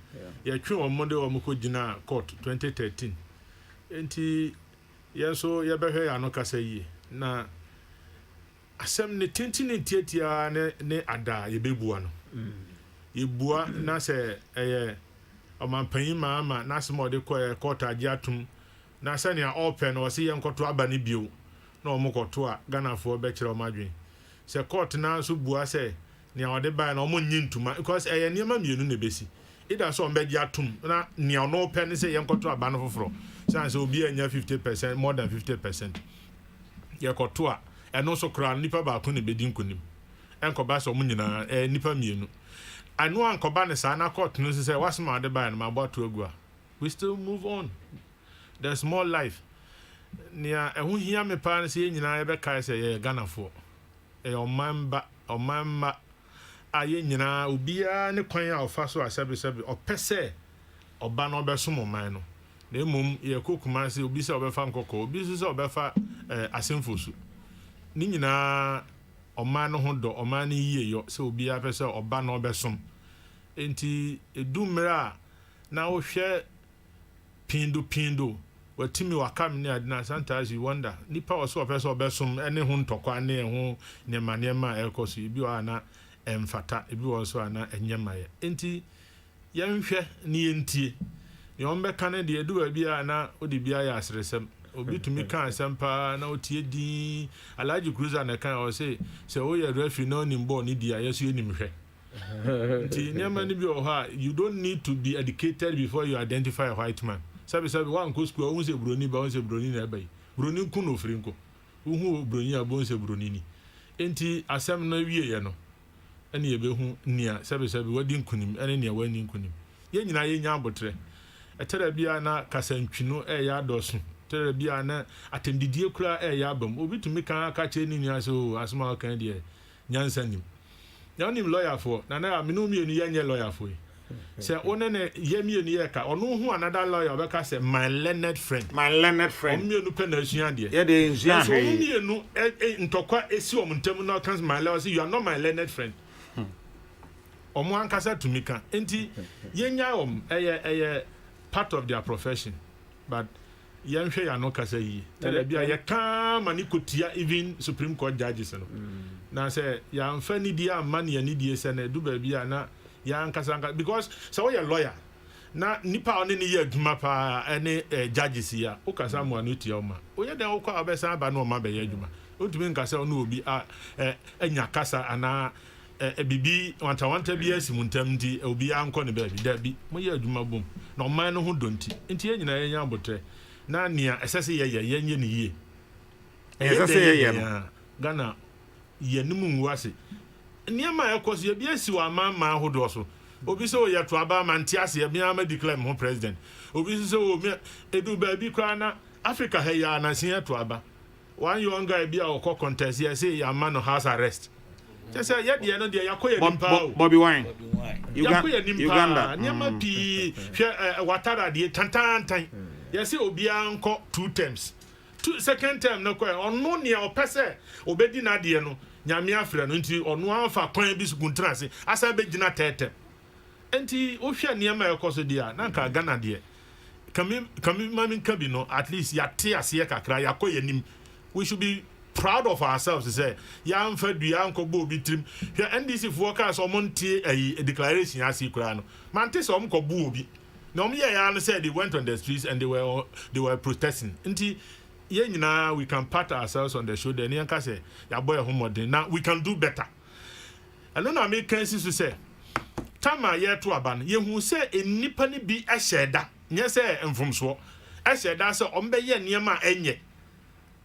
ya twe omode o mko gina court 2013 enti yenso ya behwe ya no kasa yi na asem ne tintini tiatia ne ada ye bebua no yebua na se eye omampanyi mama na se mode ko court agi atum na sɛnea ɔpɛ no ɔse yɛnkɔto aba no bio na ɔmokɔto a Ghanafoɔ bɛkyerɛ ɔmo adwene sɛ court na nso bua sɛ nea ɔde bae na ɔmo nyi ntoma because ɛyɛ nneɛma mmienu na ɛbɛsi ida so ɔmo bɛgye atom na nea ɔno pɛ ne sɛ yɛnkɔto aba no foforɔ sɛ sɛ obi anya 50% more than 50% yɛkɔto a ɛno nso koraa nipa baako na bɛdi nkonim ɛnkɔba sɛ ɔmo nyinaa nipa mmienu ano ankɔba ne saa na court no sɛ wasoma ɔde bae no mabɔ ato agu a we still move on. There's more life. Nia ɛho hia me paa sɛ nyinaa yɛbɛkae sɛ yɛyɛ Ghanafoɔ ɛyɛ ɔmamba a yɛ nyinaa obiara ne kwan a ɔfa so a sɛbesɛbe ɔpɛ sɛ ɔba no ɔbɛsom ɔman no na mmom yɛkɔ kuma sɛ obi sɛ ɔbɛfa nkɔkɔ obi nso sɛ ɔbɛfa asɛmfo so ne nyinaa ɔman no ho dɔ ɔman no yie yɔ sɛ obiara pɛ sɛ ɔba no ɔbɛsom enti ɛdu mmerɛ a na wohwɛ pindo watimi wakam ne adina sometimes you wonder nipa wɔ so ɔpɛ sɛ ɔbɛsom ɛne ho ntɔkwa ne ho nneɛma a ɛkɔ so ebi wɔ ana ɛmfata ebi wɔ so ana ɛnyɛmayɛ enti yɛnhwɛ ne yɛntie ne ɔmbɛka ne deɛ du baabi a na ɔde bia yɛ aseresɛm obi tumi ka asɛm paa na ɔtie din Alhaji Cruiser na kan ɔsɛ sɛ woyɛ referee na onim bɔ ne di a yɛso yɛnim hwɛ nti nneɛma ne bi wɔ hɔ a you don't need to be educated before you identify a white man sabi wan ko school won se broni ba won se broni na bai broni ku no firi nko hu broni a bon se broni ni enti asem na wie ye no ene ye behu nia sabi wadi nkunim ene nia wani nkunim ye nyina ye nya abotre etera bia na kasantwino ya adoso etera bia na atendidie kura ya abam obi tumi kan aka che ni nia so asma kan de nyansa nim na onim lawyer for na na me no mi enu ye nye lawyer for say onene yemi enu ye ka onu hu another lawyer obeka say my learned friend omi enu pe na asua de ye de nsua he omi enu ntokwa esi omuntem na kan my lawyer say you are not my learned friend omo ankasa tumika enti yenya eye part of their profession but yenhwe ya no kasa yi tele bia ye ka mani kotia even Supreme Court judges no na say ya mfa ni dia amani ni die se na du ba bia na ya nkasa because so we lawyer na nipa one ni ye adwuma pa ene judges ya o kasa mo anu tia o ma o ye den o kwa obesa aba na o ma be ye adwuma o tumi nkasa o na obi anya kasa ana bibi wanta bi asimuntam nti obi anko ne ba bi da bi mo ye adwuma bom na o man no ho donti nti ye nyina ye nya abotre na nia esese ye nye ne yie esese ye no Ghana ye nimu nwase niema ekoso ye bi asiwa ma hodo so obi se o ye to aba ma ntiase ye bia ma declare mo president obi se o me edu ba bi kwa na Africa he ya na sin to aba one young guy bi a okọ contest ye say ya man no house arrest just say ye de no de yakoye nimpa Bobby Wine Uganda niema pi hwe watara de tantantan ye say obi anko 2 terms second term no ko ono ne o pese obedi na de no nyame afre no nti ono anfa kwan bi sukuntrase asa be gina tete enti o hwe niema ekoso dia na nka Ghana de kami mami kabi no at least ya te ase kakra yakoye nim we should be proud of ourselves to say ya amfa dua anko bo bi trim hwe NDC forecast o montie a declaration ase kura no mante so omko bo obi na om ya no say they went on the streets and they were protesting nti ye nyina we can pat ourselves on the shoulder and yanka say ya boy homodin now we can do better and no make sense to say tama ye to aba no ye hu say enipa ni bi eheda nye say mfomso eheda say ombe ye niema enye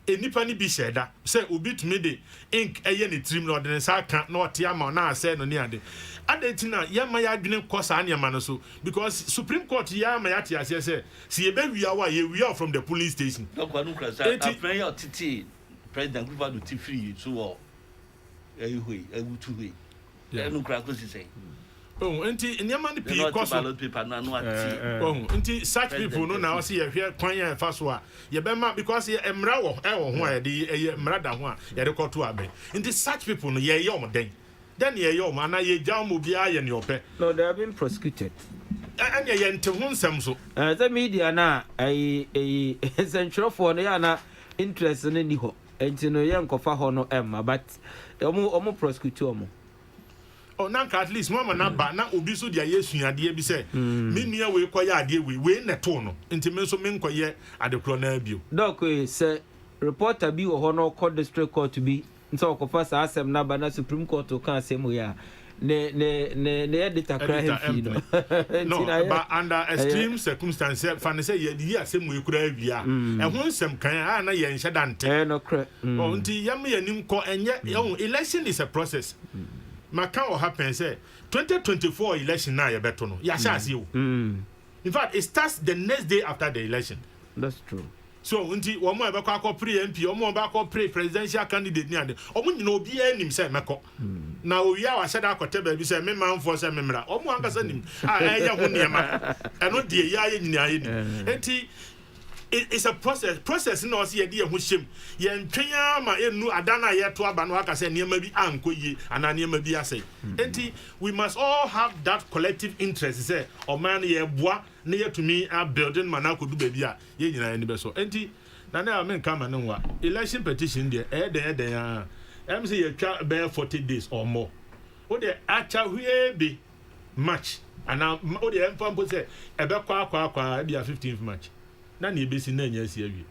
enipa ni bi sheda say obi tumi de ink eye ne trim no de sa kan na ote ama na say no ni ade adetina yama ya adwene kosa niema no so because Supreme Court yama ya tie ase say si ye be wia wa ye wia from the police station kwanu krasa afran ya titi president group do free so ehwe ewutu hwe enu kra ko si say oh enti niema ni pi koso enti such people no na o se ye hwe kwan ya fa so a ye be ma because ye emra wo ho a ye de ye emra da ho a ye de koto abe enti such people no ye yom den then ye yom ana ye jam obi aye ne ope no they have been prosecuted and ye nte ho nsem so the media na essential for no ya na interest no ni ho enti no ye nkofa ho no emma but omo prosecute omo oh nanka at least mama na ba na obi so dia yesu ade bi say me nua we koye ade we na to no nti me so me nkoye ade kro na bio doc say reporter bi wo ho no court district court bi nso okofa sa asem na ba na supreme court o kan asem ya ne editor cry fi no but under extreme circumstances fan say ye asem we kura awia e ho nsem kan na ye nhye dante no cra nti yam ye nim ko enye election is a process maka what happen say 2024 election na ye beto no ya sha ase o in fact it starts the next day after the election. That's true. So unti womo e be kwa pre MP womo ba kwa pre presidential candidate ni ade omo nyina obi anim say meko na owia wa sheda akote ba bi say me manfo say memra omo ankasa nim ya ho niema eno de ya ye nyina ye ni enti it's a process no say ye ho hyem ye ntwea ma enu adana ye to aba no aka say niema bi ankoye ana niema bi asay enti we must all have that collective interest say o man ye boa na yetumi a building mana kodu ba bi a ye nyina ye ni be so enti na na men kama ne wa election petition there den am say ye twa be 40 days or more o de acha hwe be match ana o de emfampo say e be kwa be 15th match na na ebesi na nya si awie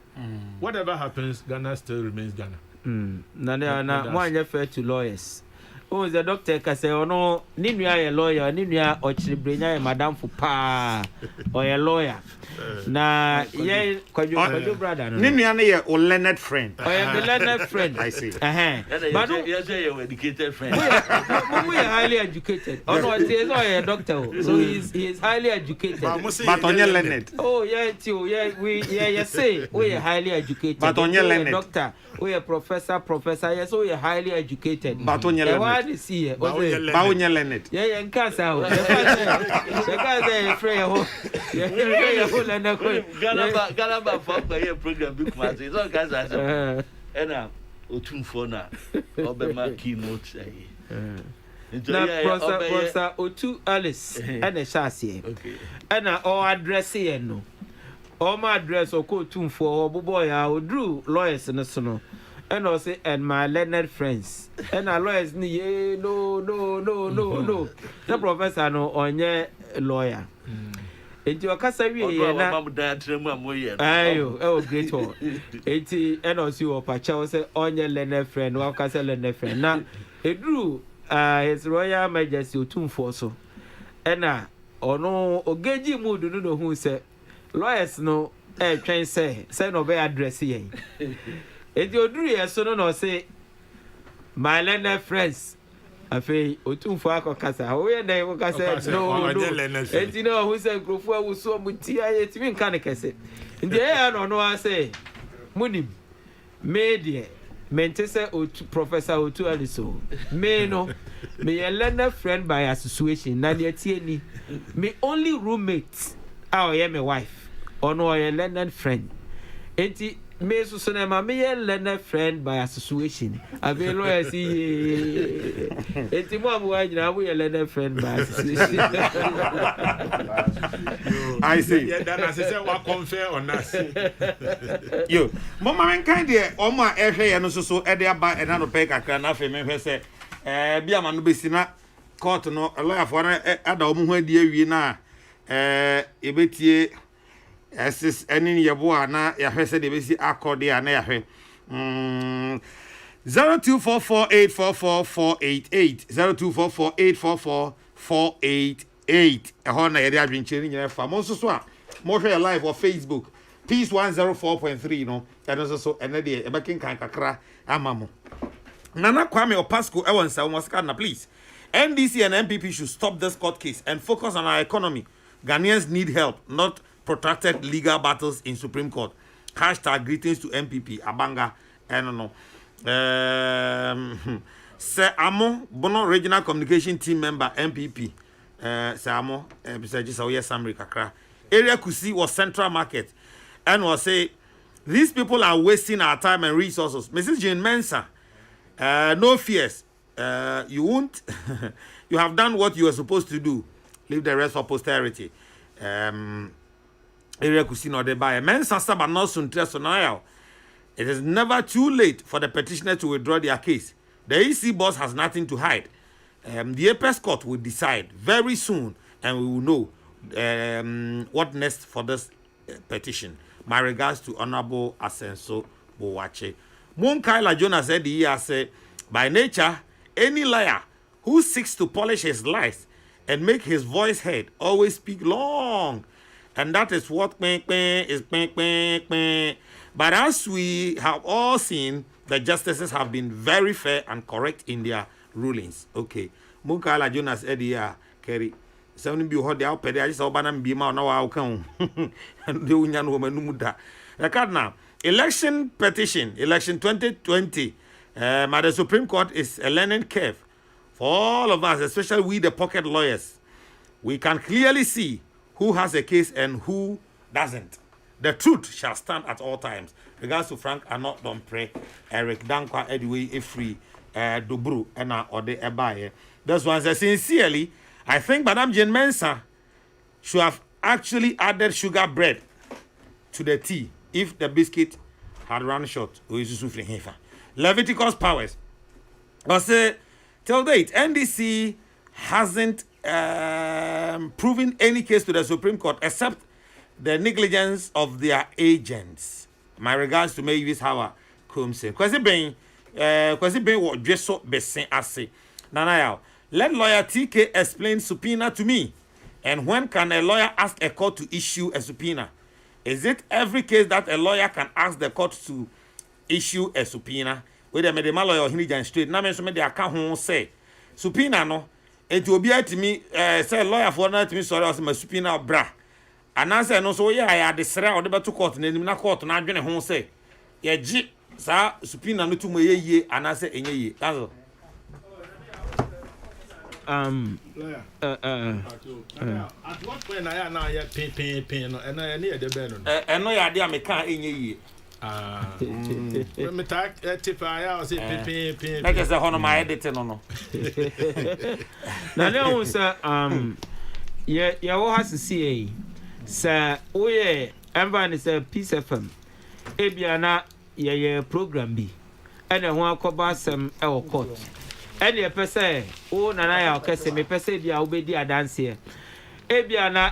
whatever happens Ghana still remains Ghana na one fair to lawyers. Oh, the doctor can say, oh no, Ninu a lawyer, Ninu or Chibrina, Madame for pa or a lawyer. Na, yeah, could you brother? Ninu or Leonard friend. I am the Leonard friend. I see. But you're educated friend. We are highly educated. Oh no, it's a doctor, so he is highly educated. But on your Leonard. Oh yeah, too. Yeah, we say we are highly educated. But on your Leonard, doctor, we are professor. Yes, we are highly educated. But on your Leonard. See it. Baunya Leonard. Yeah, in casa. The guy free ho. Yeah, ho na ko. Galaba for the program big mass. It's all guys as and otumfo na obema keynote say. Na Professor Otu Alice and a chassis. Okay. And all address here no. All my address or call otumfo boy I will drew lawyers in the sono. And also and my learned friends and our lawyers ni no the professor no onye lawyer enti okasa wie ye na ayo great one enti and also opacha say onye learned friend wakasa learned friend na edru his royal majesty otumfo so and ono ogeji mood no hu say lawyers no twen say no be address ye If you do yes, so no say my learned friends. I feel otumfo akokasa. How we dey akokasa no. And you know who say grofo wo so mutia yetimi nka ne kese. Ndi e no I say munim media mente say Professor Otu Aliso. Me no me a learned friend by association na dey tie ni. Me only roommate I am my wife. Or no a learned friend. Enti me so cinema me learned friend by association. I be lawyer see enti mo amu ajina we learned friend by association. I see. Yeah, that say what confer on us. Yo, mama men kind there omo a ehwe ye no so e dey aba e na no pe kakra na fe me hwe se bia ma no besi na court no lawyer for na ada omo ho adi awie na ebetie Yes, any yeboa na yahwese de besi akode a na yahwe 0244844488 0244844488 ehon na yede adwencheri nyina fa mo so a mo hwe live on Facebook Peace 104.3 no and so ene de e bekin kan kakra amamo Nana Kwame Opasco ewansa woska na please NDC and MPP should stop this court case and focus on our economy. Ghanaians need help, not protracted legal battles in Supreme Court. Hashtag greetings to MPP. Abanga. I don't know. Sir Amo, Bono Regional Communication Team member, MPP. Sir Amo, Kakra. Area Kusi was Central Market. And was say, these people are wasting our time and resources. Mrs. Jane Mensah, no fears. You won't. You have done what you were supposed to do. Leave the rest for posterity. Area Kusi no de buy. Mensah but not soon. It is never too late for the petitioner to withdraw their case. The EC boss has nothing to hide. The Apex Court will decide very soon, and we will know what next for this petition. My regards to Honorable Asenso Bowache. Moon Kyla Jonas said the year say, by nature, any liar who seeks to polish his lies and make his voice heard always speak long. And that is what is. But as we have all seen, the justices have been very fair and correct in their rulings. Okay. Moon Kyla Jonas said the year, Kerry. Seven be hot the outped, I just open and be my now outcome. And the Union woman Numuda. Record now. Election petition, election 2020. But the Supreme Court is a learning curve for all of us, especially we, the pocket lawyers. We can clearly see who has a case and who doesn't. The truth shall stand at all times. Regards to Frank Anot Dompre, Eric Dankwa, Edway, Efree, Dobru, and Ode Ebaye. This one says, sincerely, I think Madame Jane Mensah should have actually added sugar bread to the tea if the biscuit had run short. Leviticus powers. I say, till date, NDC hasn't proven any case to the Supreme Court except the negligence of their agents. My regards to Mavis Howard Combsen. Kwesi Ben what just so besen ase. Nanayao. Let lawyer TK explain subpoena to me. And when can a lawyer ask a court to issue a subpoena? Is it every case that a lawyer can ask the court to issue a subpoena? With the medical lawyer Hinijan Street, na me so me dey aka ho say subpoena no it will be at me say lawyer for na me sorry as my subpoena bra. And answer no so ya de sere o de beto court na nim na court na adwene ho say ye gi sa subpoena no to mo ye and answer enye ye. Counsel. At what point I now ya pin no and I near the bed. No ya dey me kan enye ye. Me tak tip I say pin. Like say hono my editing no. Na le say ye wo has to see say o ye emba ni say Peace FM e bia na ye program bi e na ho akoba asem e wo court e na pese o na na ya okese me pese bia obedi adanse e bia na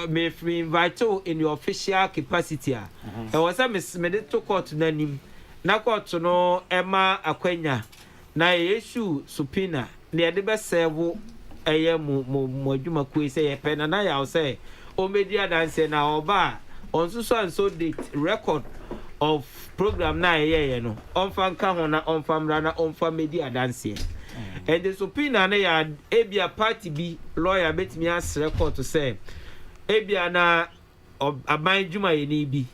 me invite you in your official capacity e was me de to court nanim na court no ema akwanya na issue subpoena na ye de be serve eye mo adwuma ku say ye pe na ya say o media dance na oba on so date record of program na ye no on fan ka ho na on famra na on fa media dance and the subpoena na ya ebia party bi lawyer betimi as record to say ebia na aban dwuma ye ni bi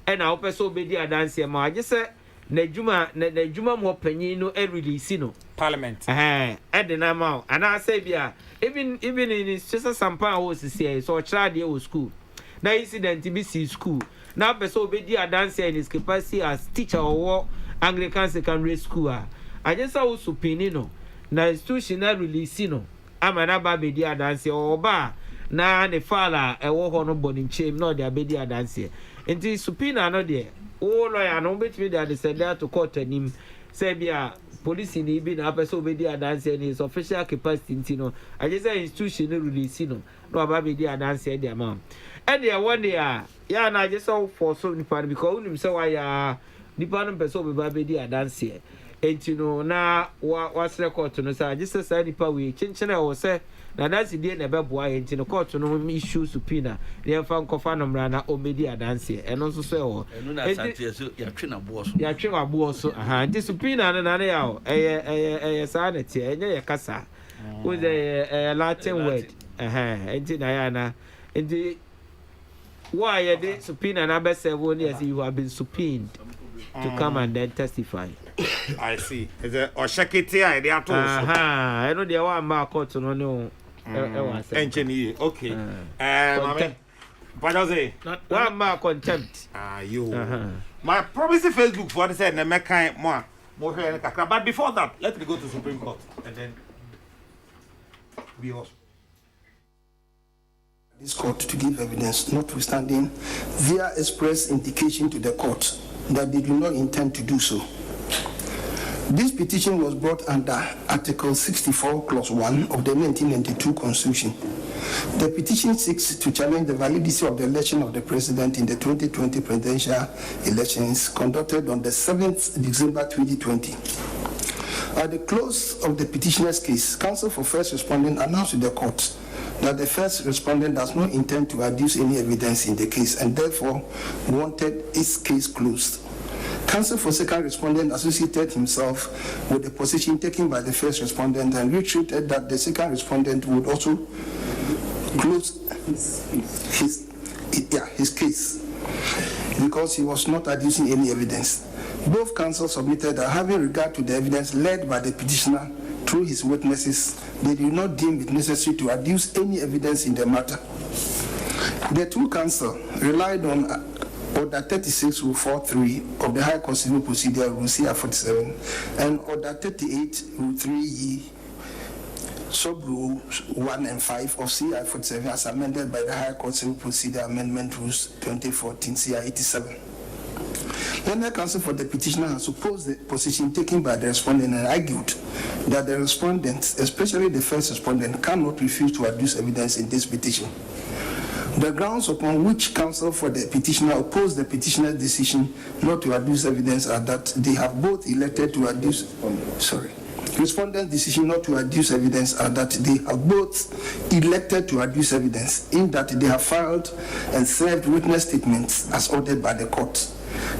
e na wo pese obedi dance ma age say na dwuma mo panyin no e release no Parliament. E de na ma ana say bia even in just sampan wo sisi so chira de wo school na incident bi si school na pese obedi dance in his capacity as teacher or Anglican secondary school I just saw supini no na institutional release no amana ba bedi dance or ba na ne fala e wo ho no boni chem no de abedi dance enti supina no de o lawyer no betimi de send to court anim say bia police ni bi na pese obedi dance in his official capacity no I just say institutional release no aba bedi dance de amount and there one day ya na just saw for so nipa because unim say why ya nipa no pese obedi dance enti no na was record no say just say nipa we chinchina o say na dance dey na beboa enti no court no issue subpoena dey fa nkofa no mra na obedi dance eno so so e eno na santie so ya twe na bo so ya twe wa bo so enti subpoena na na ya eye sa na tie enye ye kasa with the Latin word enti na ya na enti why you dey subpoena na be say won yes you have been subpoenaed to come and then testify. I see. Is it or shakiti I dey ato so. I know there one ma court no no engineer. Okay. Mama. What does it? One ma contempt. You. My promise Facebook for the said na make kind more here kakra. But before that, let me go to Supreme Court and then be off. This court to give evidence, notwithstanding their express indication to the court that they do not intend to do so. This petition was brought under Article 64, Clause 1 of the 1992 Constitution. The petition seeks to challenge the validity of the election of the president in the 2020 presidential elections conducted on the 7th December 2020. At the close of the petitioner's case, Counsel for First Respondent announced to the court that the first respondent does not intend to adduce any evidence in the case and therefore wanted its case closed. Counsel for Second Respondent associated himself with the position taken by the first respondent and reiterated that the second respondent would also close his case because he was not adducing any evidence. Both counsel submitted that having regard to the evidence led by the petitioner through his witnesses, they did not deem it necessary to adduce any evidence in the matter. The two counsel relied on Order 36 Rule 4.3 of the High Court Civil Procedure Rule CR 47 and Order 38 Rule 3E Sub Rule 1 and 5 of CR 47 as amended by the High Court Civil Procedure Amendment Rules 2014 CR 87. Learned counsel for the petitioner has opposed the position taken by the respondent and argued that the respondent, especially the first respondent, cannot refuse to adduce evidence in this petition. The grounds upon which counsel for the petitioner opposed the petitioner's decision not to adduce evidence are that they have both elected to adduce, respondent's decision not to adduce evidence are that they have both elected to adduce evidence in that they have filed and served witness statements as ordered by the court.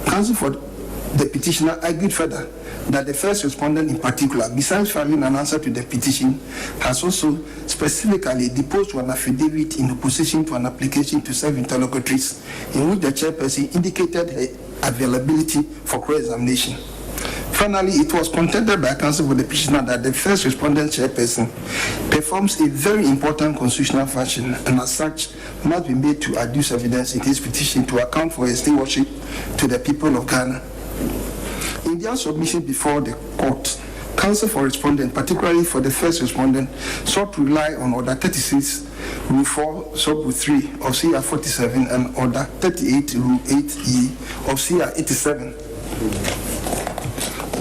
Counsel for the petitioner argued further that the first respondent in particular, besides filing an answer to the petition, has also specifically deposed to an affidavit in opposition to an application to serve interlocutors in which the chairperson indicated her availability for cross-examination. Finally, it was contended by counsel for the petitioner that the first respondent chairperson performs a very important constitutional function and as such must be made to adduce evidence in this petition to account for his stewardship to the people of Ghana. In their submission before the court, counsel for respondent, particularly for the first respondent, sought to rely on Order 36, Rule 4, Sub Rule 3 of CR 47 and Order 38, Rule 8E of CR 87.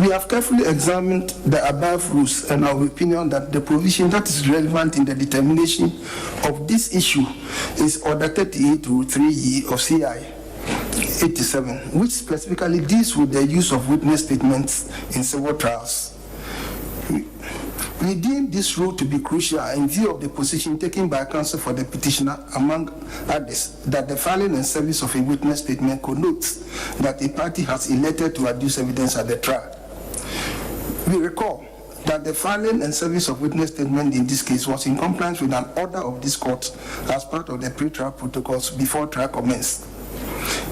We have carefully examined the above rules and our opinion that the provision that is relevant in the determination of this issue is Order 38, Rule 3E of CI 87, which specifically deals with the use of witness statements in civil trials. We deem this rule to be crucial in view of the position taken by counsel for the petitioner, among others, that the filing and service of a witness statement connotes that a party has elected to adduce evidence at the trial. We recall that the filing and service of witness statement in this case was in compliance with an order of this court as part of the pre-trial protocols before trial commenced.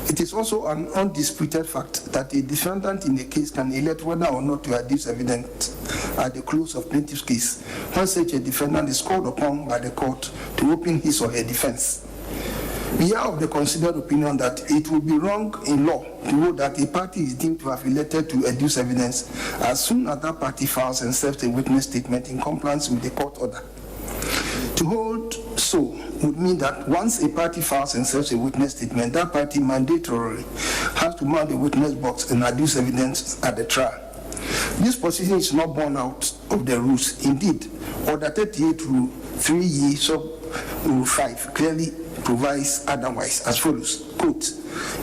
It is also an undisputed fact that a defendant in a case can elect whether or not to adduce evidence at the close of plaintiff's case when such a defendant is called upon by the court to open his or her defense. We are of the considered opinion that it would be wrong in law to hold that a party is deemed to have elected to adduce evidence as soon as that party files and serves a witness statement in compliance with the court order. To hold so would mean that once a party files and serves a witness statement, that party mandatorily has to mount a witness box and adduce evidence at the trial. This position is not borne out of the rules. Indeed, Order 38 Rule 3E Sub Rule 5 clearly provides otherwise as follows, quote,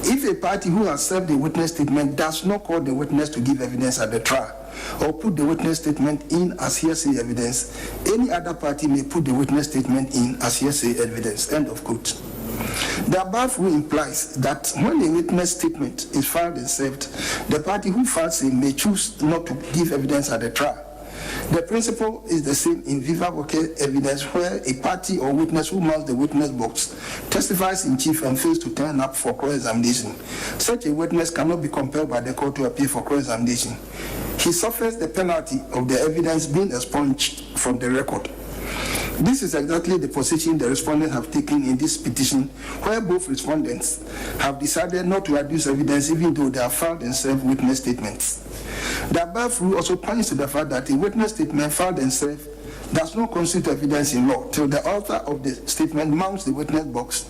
if a party who has served a witness statement does not call the witness to give evidence at the trial or put the witness statement in as hearsay evidence, any other party may put the witness statement in as hearsay evidence, end of quote. The above rule implies that when a witness statement is filed and served, the party who files it may choose not to give evidence at the trial. The principle is the same in viva voce evidence, where a party or witness who mounts the witness box testifies in chief and fails to turn up for cross-examination. Such a witness cannot be compelled by the court to appear for cross-examination. He suffers the penalty of the evidence being expunged from the record. This is exactly the position the respondents have taken in this petition, where both respondents have decided not to adduce evidence even though they have filed and served witness statements. The above rule also points to the fact that a witness statement filed and served does not constitute evidence in law till the author of the statement mounts the witness box,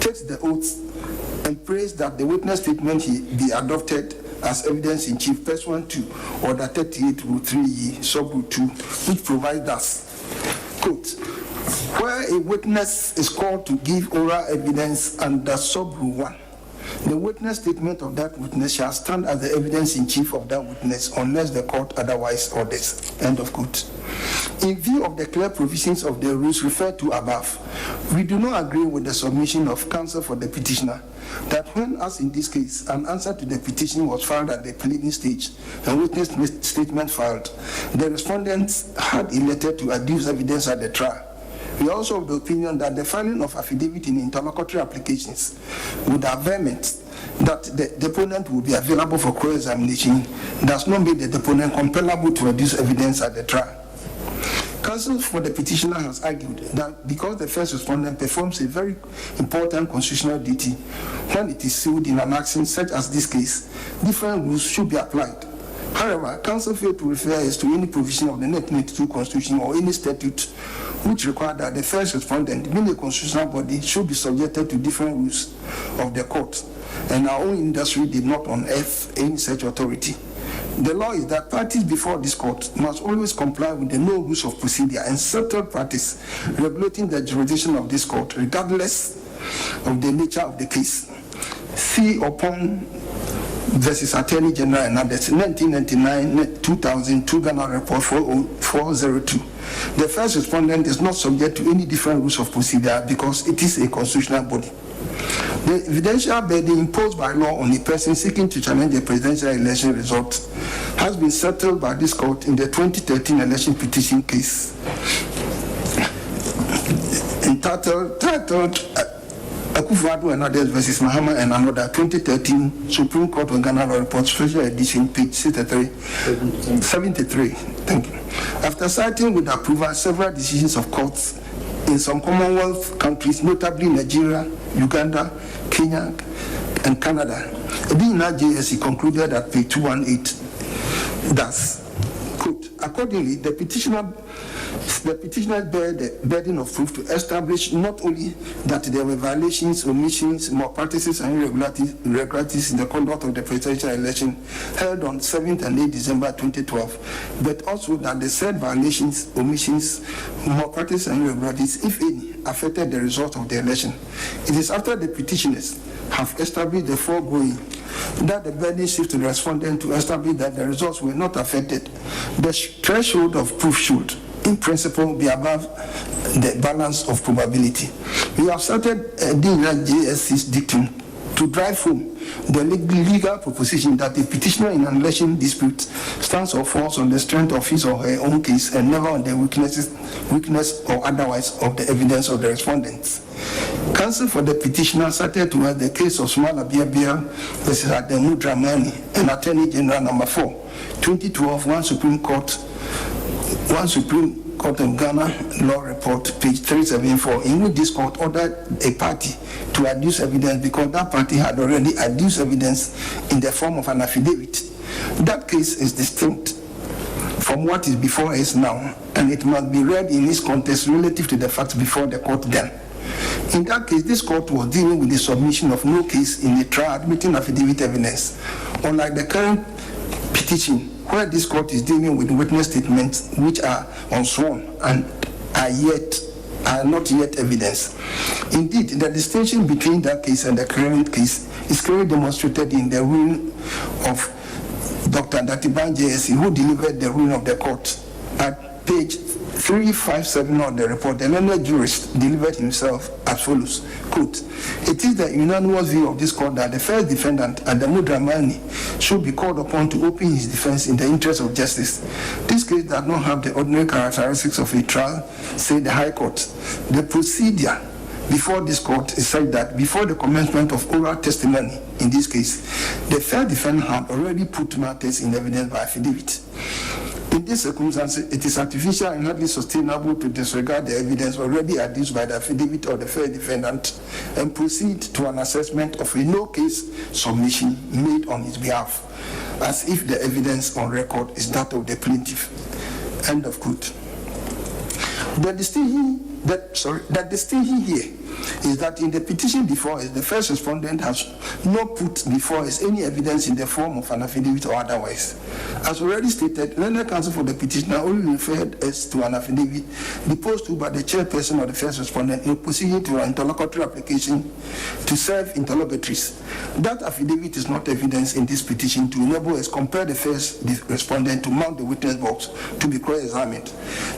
takes the oath, and prays that the witness statement be adopted as evidence in chief pursuant to Order 38 Rule 3E, Sub Rule 2, which provides that, quote, where a witness is called to give oral evidence under Sub Rule 1, the witness statement of that witness shall stand as the evidence in chief of that witness unless the court otherwise orders. End of quote. In view of the clear provisions of the rules referred to above, we do not agree with the submission of counsel for the petitioner that when, as in this case, an answer to the petition was filed at the pleading stage and witness statement filed, the respondents had elected to adduce evidence at the trial. We are also of the opinion that the filing of affidavit in interlocutory applications with the averment that the deponent will be available for cross-examination does not make the deponent compellable to adduce evidence at the trial. Counsel for the petitioner has argued that because the first respondent performs a very important constitutional duty when it is sued in an action such as this case, different rules should be applied. However, counsel failed to refer us to any provision of the 1992 Constitution or any statute which require that the first respondent, being a constitutional body, should be subjected to different rules of the court, and our own industry did not unearth any such authority. The law is that parties before this court must always comply with the no rules of procedure and settled practice regulating the jurisdiction of this court, regardless of the nature of the case. See upon versus Attorney General and others, 1999-2002 Ghana Report 402. The first respondent is not subject to any different rules of procedure because it is a constitutional body. The evidential burden imposed by law on a person seeking to challenge a presidential election result has been settled by this court in the 2013 election petition case entitled Akufo-Addo and others versus Mahama and another 2013 Supreme Court of Ghana Report Special Edition, page 73. Thank you. After citing with approval several decisions of courts in some Commonwealth countries, notably Nigeria, Uganda, Kenya, and Canada, the JSC concluded at page 218 thus, quote, accordingly, the petitioner bear the burden of proof to establish not only that there were violations, omissions, malpractices, and irregularities in the conduct of the presidential election held on 7th and 8th December 2012, but also that the said violations, omissions, malpractices, and irregularities, if any, affected the result of the election. It is after the petitioners have established the foregoing that the burden shifts to the respondent to establish that the results were not affected. The threshold of proof should, in principle, be above the balance of probability. We have started JSC's dictum to drive home the legal proposition that the petitioner in an election dispute stands or falls on the strength of his or her own case and never on the weakness or otherwise of the evidence of the respondents. Counsel for the petitioner cited to us the case of Smala Biabia versus Ademu Dramani and Attorney General number 4, 2012, one Supreme Court of Ghana Law Report, page 374, in which this court ordered a party to adduce evidence because that party had already adduced evidence in the form of an affidavit. That case is distinct from what is before us now, and it must be read in its context relative to the facts before the court then. In that case, this court was dealing with the submission of no case in a trial admitting affidavit evidence, unlike the current petition, where this court is dealing with witness statements which are unsworn and are not yet evidence. Indeed, the distinction between that case and the current case is clearly demonstrated in the ruling of Dr. Datiban JSC, who delivered the ruling of the court at page 357 of the report. The learned jurist delivered himself as follows, quote, it is the unanimous view of this court that the first defendant, Ademu Dramani, should be called upon to open his defense in the interest of justice. This case does not have the ordinary characteristics of a trial, say the High Court. The procedure before this court is such that before the commencement of oral testimony, in this case, the first defendant had already put matters in evidence by affidavit. In this circumstance, it is artificial and hardly sustainable to disregard the evidence already adduced by the affidavit of the first defendant and proceed to an assessment of a no-case submission made on his behalf, as if the evidence on record is that of the plaintiff. End of quote. The distinction here is that in the petition before us, the first respondent has not put before us any evidence in the form of an affidavit or otherwise. As already stated, learned counsel for the petitioner only referred us to an affidavit deposed to by the chairperson of the first respondent in opposition to an interlocutory application to serve interrogatories. That affidavit is not evidence in this petition to enable us compare the first respondent to mount the witness box to be cross-examined.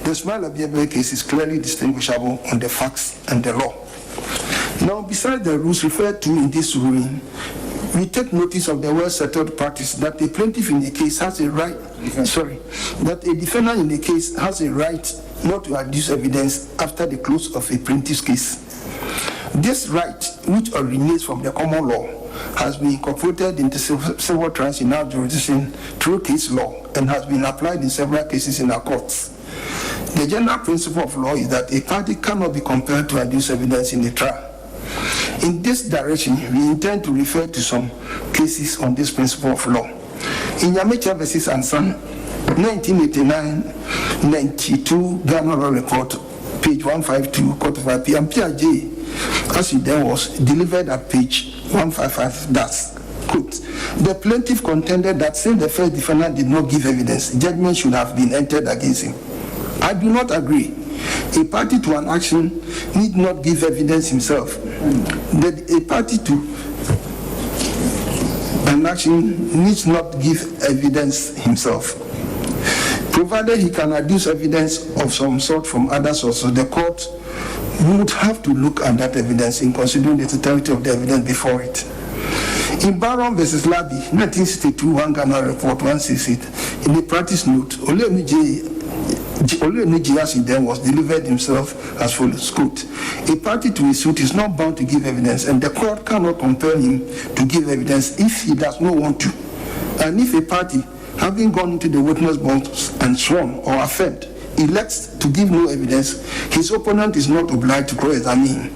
The Ismail Abiyabe case is clearly distinguishable on the facts and the law. Now, besides the rules referred to in this ruling, we take notice of the well-settled practice that a plaintiff in the case has a right, that a defendant in the case has a right not to adduce evidence after the close of a plaintiff's case. This right, which originates from the common law, has been incorporated into several trials in our jurisdiction through case law and has been applied in several cases in our courts. The general principle of law is that a party cannot be compelled to adduce evidence in a trial. In this direction, we intend to refer to some cases on this principle of law. In Yamecha v. Ansan, 1989-92 Ghana Law Report, page 152, Court of Appeal, and PRJ, as it then was, delivered at page 155, that's, quote, the plaintiff contended that since the first defendant did not give evidence, judgment should have been entered against him. I do not agree. A party to an action need not give evidence himself. A party to an action needs not give evidence himself. Provided he can adduce evidence of some sort from other sources, the court would have to look at that evidence in considering the totality of the evidence before it. In Baron versus Labi, 1962, one Ghana Report 168, in the practice note, Oluyeniyi then was delivered himself as follows, quote, a party to a suit is not bound to give evidence, and the court cannot compel him to give evidence if he does not want to. And if a party, having gone into the witness box and sworn or affirmed, elects to give no evidence, his opponent is not obliged to cross-examine him.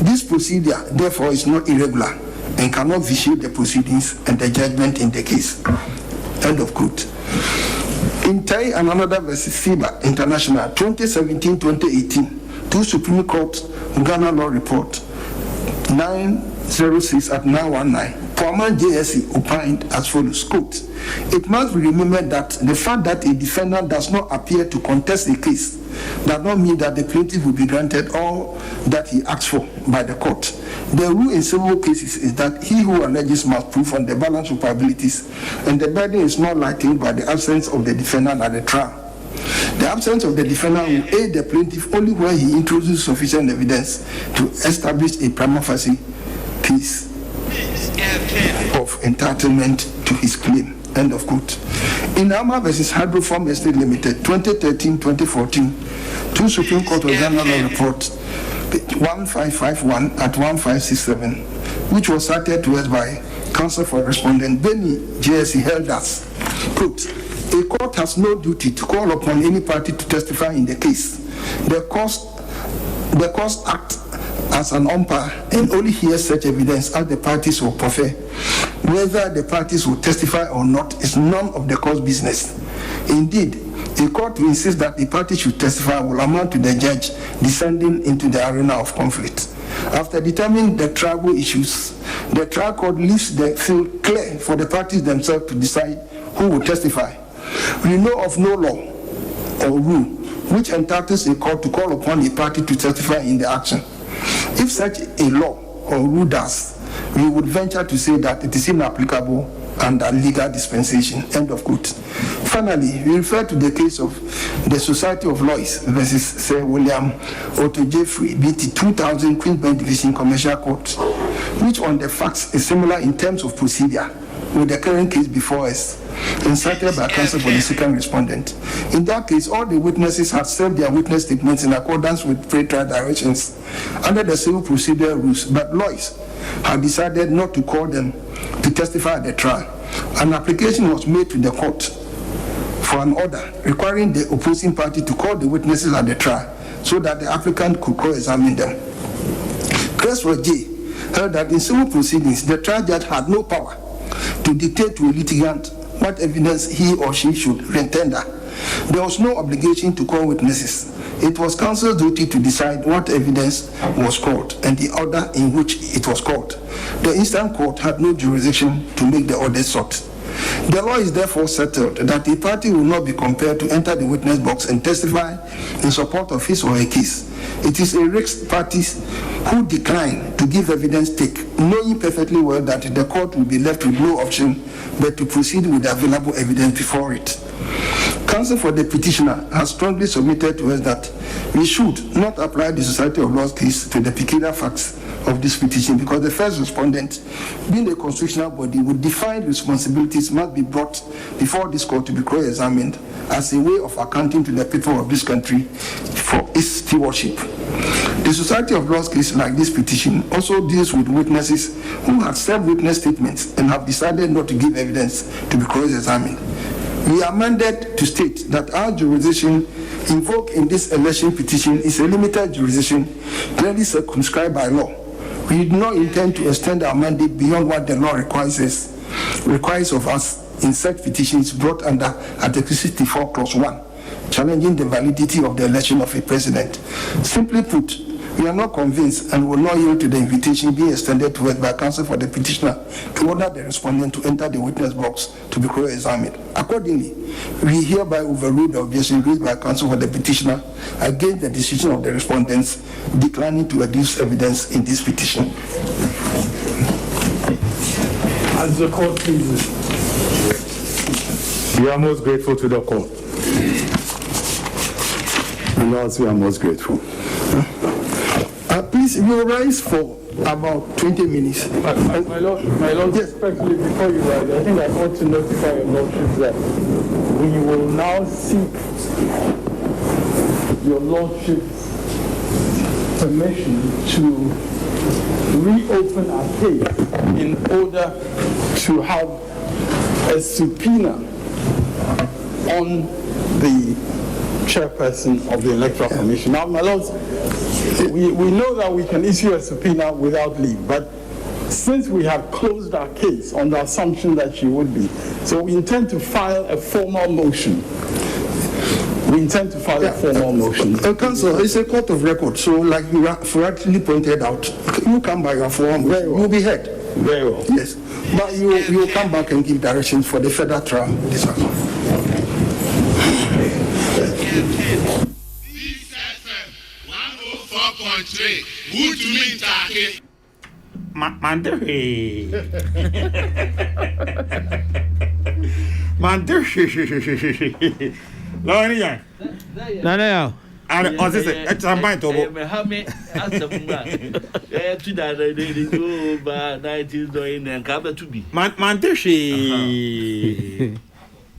This procedure, therefore, is not irregular and cannot vitiate the proceedings and the judgment in the case. End of quote. In Tai and another versus FIBA International, 2017-2018, 2 Supreme Court Ghana Law Report 906 at 919, Forman JSC opined as follows, quote, it must be remembered that the fact that a defendant does not appear to contest a case does not mean that the plaintiff will be granted all that he asks for by the court. The rule in civil cases is that he who alleges must prove on the balance of probabilities, and the burden is not lightened by the absence of the defendant at the trial. The absence of the defendant will aid the plaintiff only when he introduces sufficient evidence to establish a prima facie case of entitlement to his claim. End of quote. In Ama versus Hydroform Estate Limited, 2013-2014, 2 Supreme Court of Ghana Law Report 1551 at 1567, which was cited to us by Counsel for Respondent Benny JSC held as, quote, a court has no duty to call upon any party to testify in the case. The court acts as an umpire and only hears such evidence as the parties will prefer. Whether the parties will testify or not is none of the court's business. Indeed, a court to insist that the party should testify will amount to the judge descending into the arena of conflict. After determining the tribal issues, the trial court leaves the field clear for the parties themselves to decide who will testify. We know of no law or rule which entitles a court to call upon a party to testify in the action. If such a law or rule does, we would venture to say that it is inapplicable under legal dispensation. End of quote. Finally, we refer to the case of the Society of Lawyers versus Sir William Otto Jeffrey, BT 2000 Queensborough Division Commercial Court, which on the facts is similar in terms of procedure with the current case before us, incited by Counsel for the second respondent. In that case, all the witnesses had served their witness statements in accordance with pre-trial directions under the civil procedure rules, but lawyers had decided not to call them to testify at the trial. An application was made to the court for an order requiring the opposing party to call the witnesses at the trial so that the applicant could cross-examine them. Creswell J. held that in civil proceedings, the trial judge had no power to dictate to a litigant what evidence he or she should tender there was no obligation to call witnesses. It was counsel's duty to decide what evidence was called and the order in which it was called. The instant court had no jurisdiction to make the order sought. The law is therefore settled that a party will not be compelled to enter the witness box and testify in support of his or her case. It is a risk parties who decline to give evidence take, knowing perfectly well that the court will be left with no option but to proceed with the available evidence before it. Counsel for the petitioner has strongly submitted to us that we should not apply the Society of Laws case to the peculiar facts of this petition because the first respondent, being a constitutional body with defined responsibilities, must be brought before this court to be cross-examined as a way of accounting to the people of this country for its stewardship. The Society of Laws case, like this petition, also deals with witnesses who have served witness statements and have decided not to give evidence to be cross-examined. We are amended to state that our jurisdiction invoked in this election petition is a limited jurisdiction clearly circumscribed by law. We do not intend to extend our mandate beyond what the law requires of us in such petitions brought under Article 64, Clause 1, challenging the validity of the election of a president. Simply put, we are not convinced and will not yield to the invitation being extended to us by counsel for the petitioner to order the respondent to enter the witness box to be cross-examined. Accordingly, we hereby overrule the objection raised by counsel for the petitioner against the decision of the respondents declining to adduce evidence in this petition. As the court pleases. We are most grateful to the court. And also we are most grateful. Please, you will rise for about 20 minutes. My Lord, yes. Respectfully, before you rise, I think I ought to notify your Lordship that we will now seek your Lordship's permission to reopen our case in order to have a subpoena on the chairperson of the Electoral Commission. Now, my Lords, we know that we can issue a subpoena without leave, but since we have closed our case on the assumption that she would be, so we intend to file a formal motion. Counsel, it's a court of record, so like you correctly pointed out, you come by your form, you'll be heard. Very well. Yes, but you come back and give directions for the further trial. This one. Who to me take? Mandere. Mandere. Loria. No. And on this, it's a mind of Mohammed Asamba. To that, they go by 19 doing and cover to be. Mandere.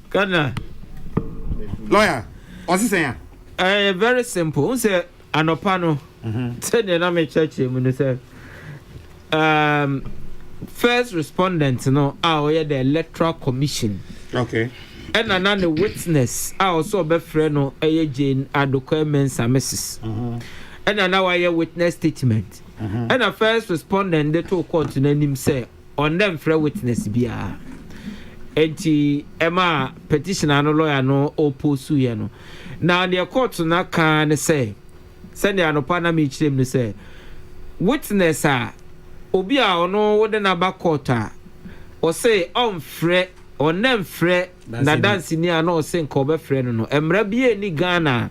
Kana. Lawyer, what's he saying? Very simple. Say anopano. Say the name church when say first respondent no the Electoral Commission. Okay. And another witness also be friend no Jane Adokwe Mensa Mrs. And another witness statement. And a first respondent they to court to name say on them free witness bia. Enti Emma petitioner no lawyer no oppose you no. Now the court na can say send the anopana me chim no say witness obi a ono wo de na ba court o say on frɛ onem frɛ na dance ni ana o say nko be frɛ no no emra bia ni Ghana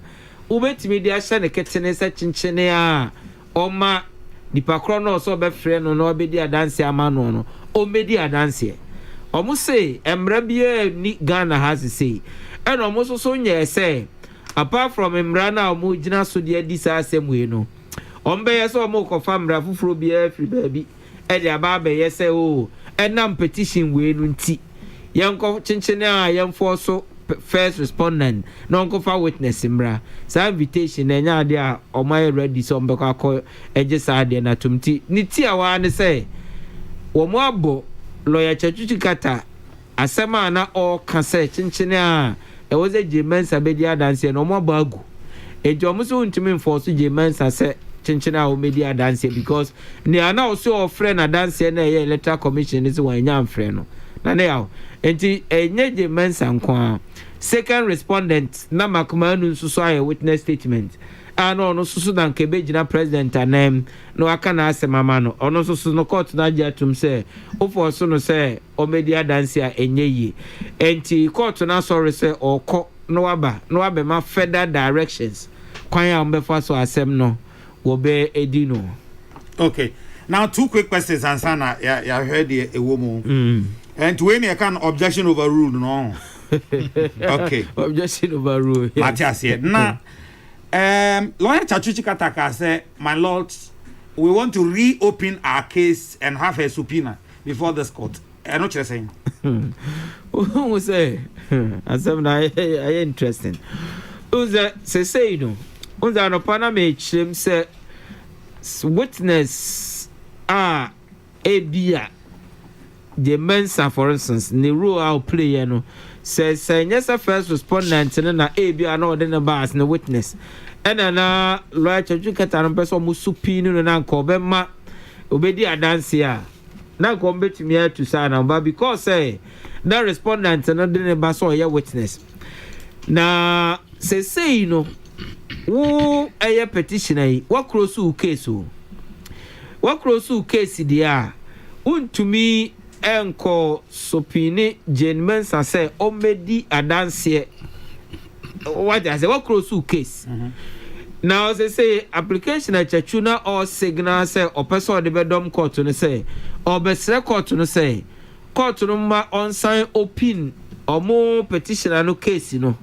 ubetimi de ahye ne ketene sa chinchene a oma nipa kro no so be frɛ no no obedi adanse ama no no o medi adanse omo say emra bia ni Ghana has say and omo so nya say apart from emra na omo gina so de adi sa asem we no ombe yes omo ko famra fufuro bia free baby e de aba be yes o enam petition we no nti yanko chinchene a yamfo so first respondent no nko fa witness mra sa invitation enya ade a omai ready so mbeko akọ eje sa ade na tumti ni ti a wa ne say wo mo abo lawyer chachuchi kata asema na o kan say chinchene a e was a Mensa bedi adanse no mo bagu ejo mo so ntimi enforce Mensa say chinchene a o media dance because ne ana o so friend na dance na e Electoral Commission is wan nya friend no na ne yawo enti enye Mensa nko a second respondent na makumanu nso so aye witness statement ano no so dan kebe gina president anem no aka na asem ama no ono so no court na agya tum say ofo so no say o media dance a enye yi enti court na sorry say okọ no aba ma further directions kwan ya mbefa so asem no wo be edino. Okay, now 2 quick questions answer na ya heard the woman and when you can objection overruled no. Okay, objection overruled. Matthias here na lawyer Chachuchi Kataka say, my lord, we want to reopen our case and have a subpoena before this court. I know what you're saying. Who say? Asem na interesting. Uza say no. Uza no pana me chim say witness ebia the mensa for instance the role I'll play no say yes a first respondent na ebia na the bars na witness and na lawyer Chujukata no person mu supinu no na nko be ma obedi adanse a na nko betimi to say na because say that respondent no the ba so ya witness na say no wo eye petition ai wa cross case o wa cross case dia untumi enko sopini gentlemen say o medi adanse what I say wa cross case now say application a chachuna or signal say o person de bedom court no say or besre court no say court no ma on sign open or more petition no case no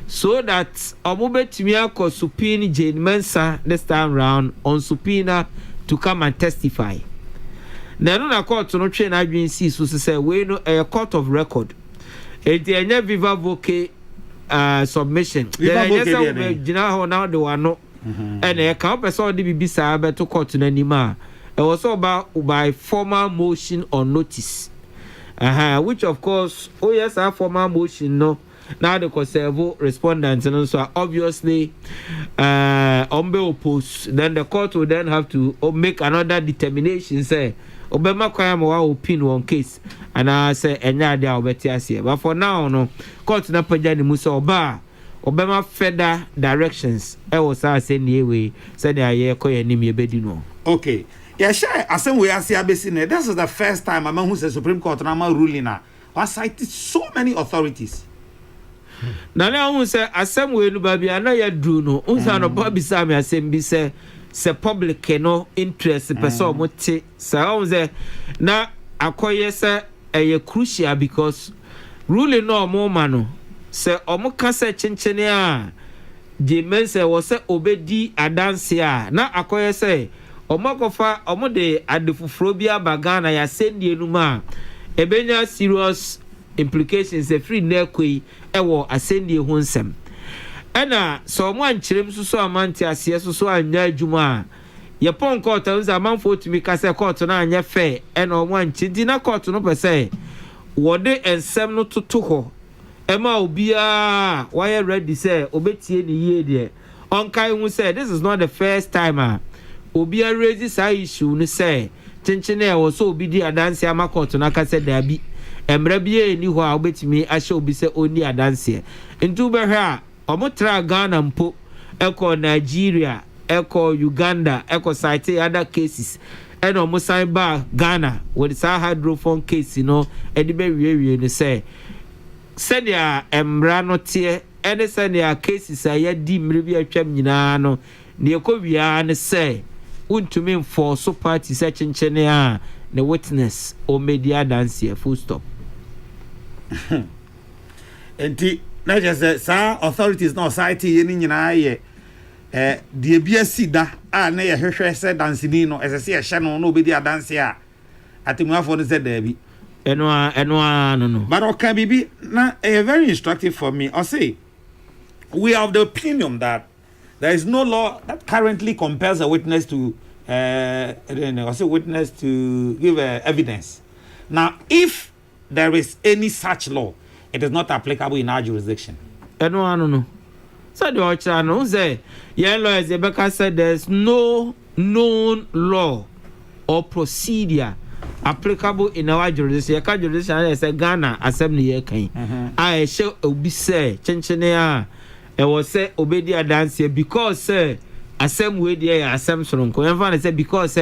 so that betimi akọ subpoena Jane Mensah this time round on subpoena to come and testify. Na no na court no twe na adwen si so say we no a court of record. Enti enya viva voce submission. Viva voce dey gina ho na de wano. And e ka person de bibisa beto court na nima. It was about by formal motion or notice. Which of course yes our formal motion no. Now the conservative respondents and so obviously ombe oppose, then the court will then have to make another determination say obema kwaya ma opinion on case and I say enya dia obeti ase but for now no court na paja ni musa obema further directions e was say ni we say dey aye koye nim ye bedi no. Okay, yeah sure asem we ase abesi ne this is the first time ama who say Supreme Court na ma ruling na was cited so many authorities. Na na hu say asem we nu ba bia na ya dru no unsa no ba bisa me asem bi say public no interest person mo te sa hu say na akoye say e crucial because ruling no mo ma no say omo ka say chenchene a the men say was say obedi adanse a na akoye say omo kofa omo de adefufuro bia bagana ya sendie nu ma ebenya serious implications e free na koi ewo asendie ho nsem ena so mo ankyerem so amanti ase so anya adwuma ye pon court unza manfo tumi ka se court na anya fair ena o mo anchi di na court no pese wode ensem no toto ho ema obia why ready say obetie ni ye de onkai hu say this is not the first time obia raise this issue ni say chenchene e wo so obi di adanse ama court na ka se da bi emre bie ni ho a obetimi ahye obi se oni adanse ntu be hwe a omotra Ghana mpo eko Nigeria eko Uganda eko cite other cases and omo sign ba Ghana with sa hydrophone case no e de be wie ni say dia emra no tie ene se dia cases a ya di mre bi atwam nyina no ne ekowia ne say untumi enforce party se chenchene a the witness or media dance here full stop. Enti na just say authorities no society ye ni nyina ye de bia sida a na ye hwehwe se dance ni no ese se ye hye no obedi dance a atimuafo no se da bi eno no but okay bibi na very instructive for me. I say we have the opinion that there is no law that currently compels a witness to witness to give evidence. Now, if there is any such law, it is not applicable in our jurisdiction. No. So the Ochano say, lawyers Rebecca said there's no known law or procedure applicable in our jurisdiction. Your jurisdiction is a Ghana assembly. I shall be say, Chenchenia, I was say, Obedia dance here because, sir, assembly way there, assumption. Coinfan say because,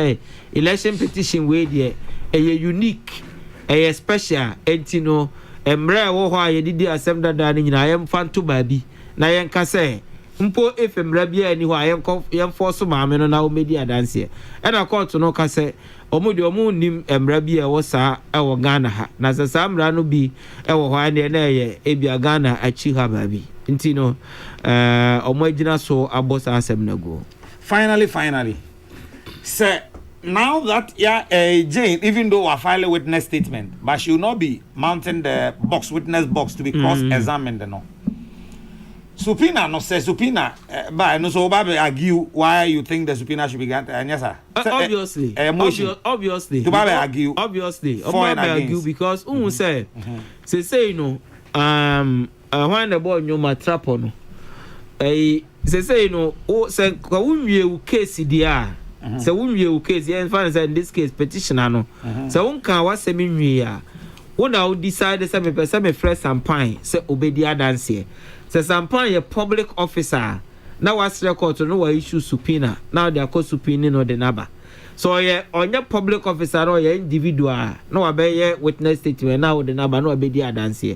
election petition way there, a unique, a special, entino, a mre wo hwa ye didi asem dada ni nyina yem fanto baabi na yen ka se mpo efemra bia ni hwa yem force maame no na o medi adanse e na court no ka se omu nim emra bia wo saa e wo Ghana ha na se saa mra no bi e wo hwa ne na ye e bia Ghana achi ha baabi ntino omu agina so abosa asem na go finally sir. Now that Jane, even though I file a witness statement, but she will not be mounting the witness box to be cross-examined. No. Subpoena, no say subpoena, but no so Babe argue why you think the subpoena should be granted. Yes, sir. Obviously, obviously. To Babe argue. Obviously, Babe argue because say you know, when the boy knew my trap on, say you know, say we case there. So when you case in this case petitioner no so one can what semi nwie when I decide some person me fresh champagne say obedia dance here say champagne a public officer now was record to no issue subpoena now they are called subpoena no the number so yeah on your public officer or your individual no obey witness statement now the number no obedia dance here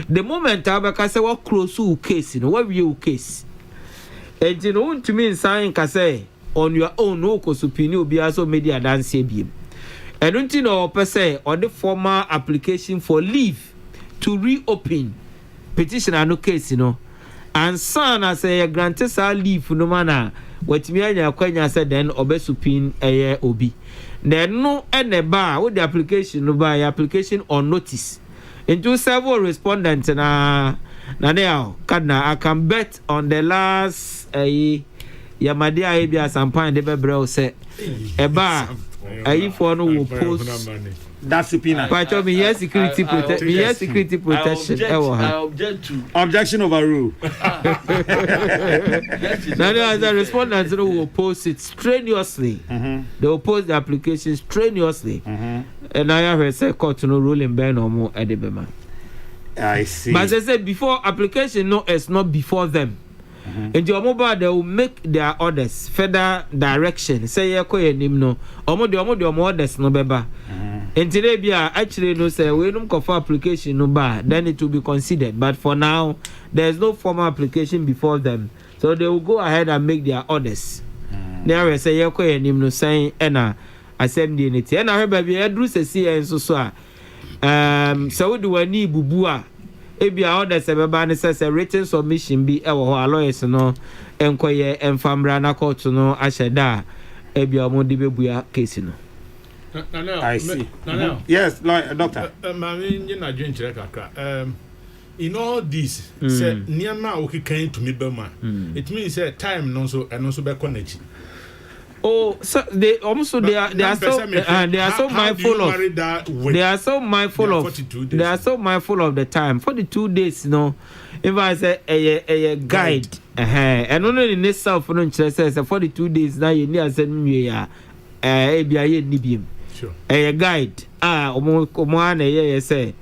the moment I say what close to case you know what view case and you know to me sign can say on your own no subpoena will be also media dance here. I don't know per se on the formal application for leave to reopen petition and no case, you know. And son as a granted leave no manner what me and your quenya said then obey subpoena a obi. Then no and a bar with the application no by application on notice. Into several respondents na now I can bet on the last Yamadi Abia Sampan de Bebrel said, Eba, I for no will post that subpoena. But me here security protection. I object to objection overruled. Now as a respondent will post it strenuously. They will post the application strenuously. And I have a court to no ruling ban or more at the Bema. I see. But as I said before, application no is not before them. And your mobile they will make their orders further direction. Say ya koye nim no. Omo orders no beba. And today be actually no say we don't for application no ba then it will be considered. But for now there is no formal application before them. So they will go ahead and make their orders. There say ya koye nim no saying ena assembly unity. And I heard baby Edru say and so so do we need bubua. Ebi a order se beba ne say written submission bi e wo ho lawyers no enkoye enfamra na court no asheda ebi omo de bebua case no. I see. Yes, lawyer, doctor. Na dwen kire kakra. In all this, say niama o kikan to me bema. It means say time no so and also be connect. Oh, so they are so mindful of the time. 42 days, you know. If I say a guide, and only in itself, no says 42 days now. You need to send me a nibium. Sure. A guide. Say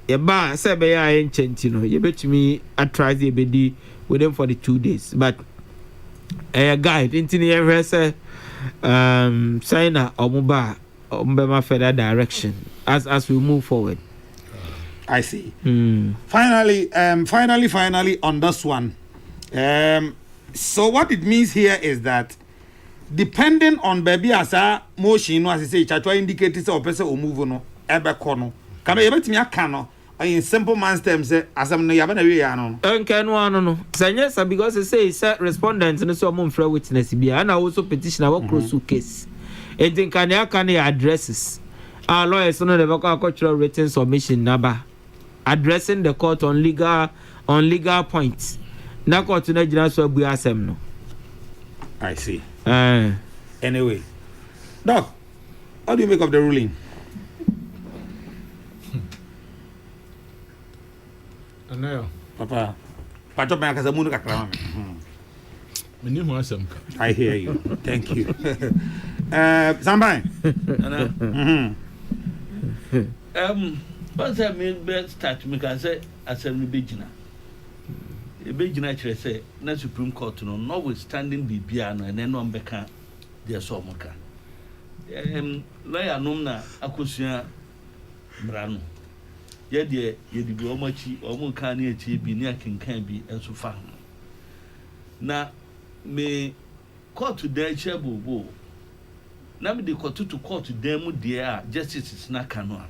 a bar say be ancient, you know. You bet me I try the BD within 42 days, but. A guide into the area say sign a omuba ombema further direction as we move forward. I see. Finally on this one. So what it means here is that depending on baby as a motion as I say chatwa indicators or person or move no ebe kono. Kama yebetimi aka no in simple man's terms, say, as I'm no yabana we are no. No. Yes, because they say respondents and so among witness be and also petition our Kokrokoo case. And then can addresses. Our lawyers no the cultural written submission number addressing the court on legal points. Na court na jina so bu asem no. I see. Anyway. Doc, how do you make of the ruling? No. Papa, Pato Bankas Moon Kakram. I hear you. Thank you. Sambai. Once I made start me can say assembly begina. A begina say na Supreme Court no notwithstanding Bibiano and then one beka dear Somoka. Lawyer Numna Akusia Brano. Yet ye di be omochi omo kan e ti bi ne akenkan bi enso fa. Na me court there chebo na me de court to court there mu there justice is na kanu.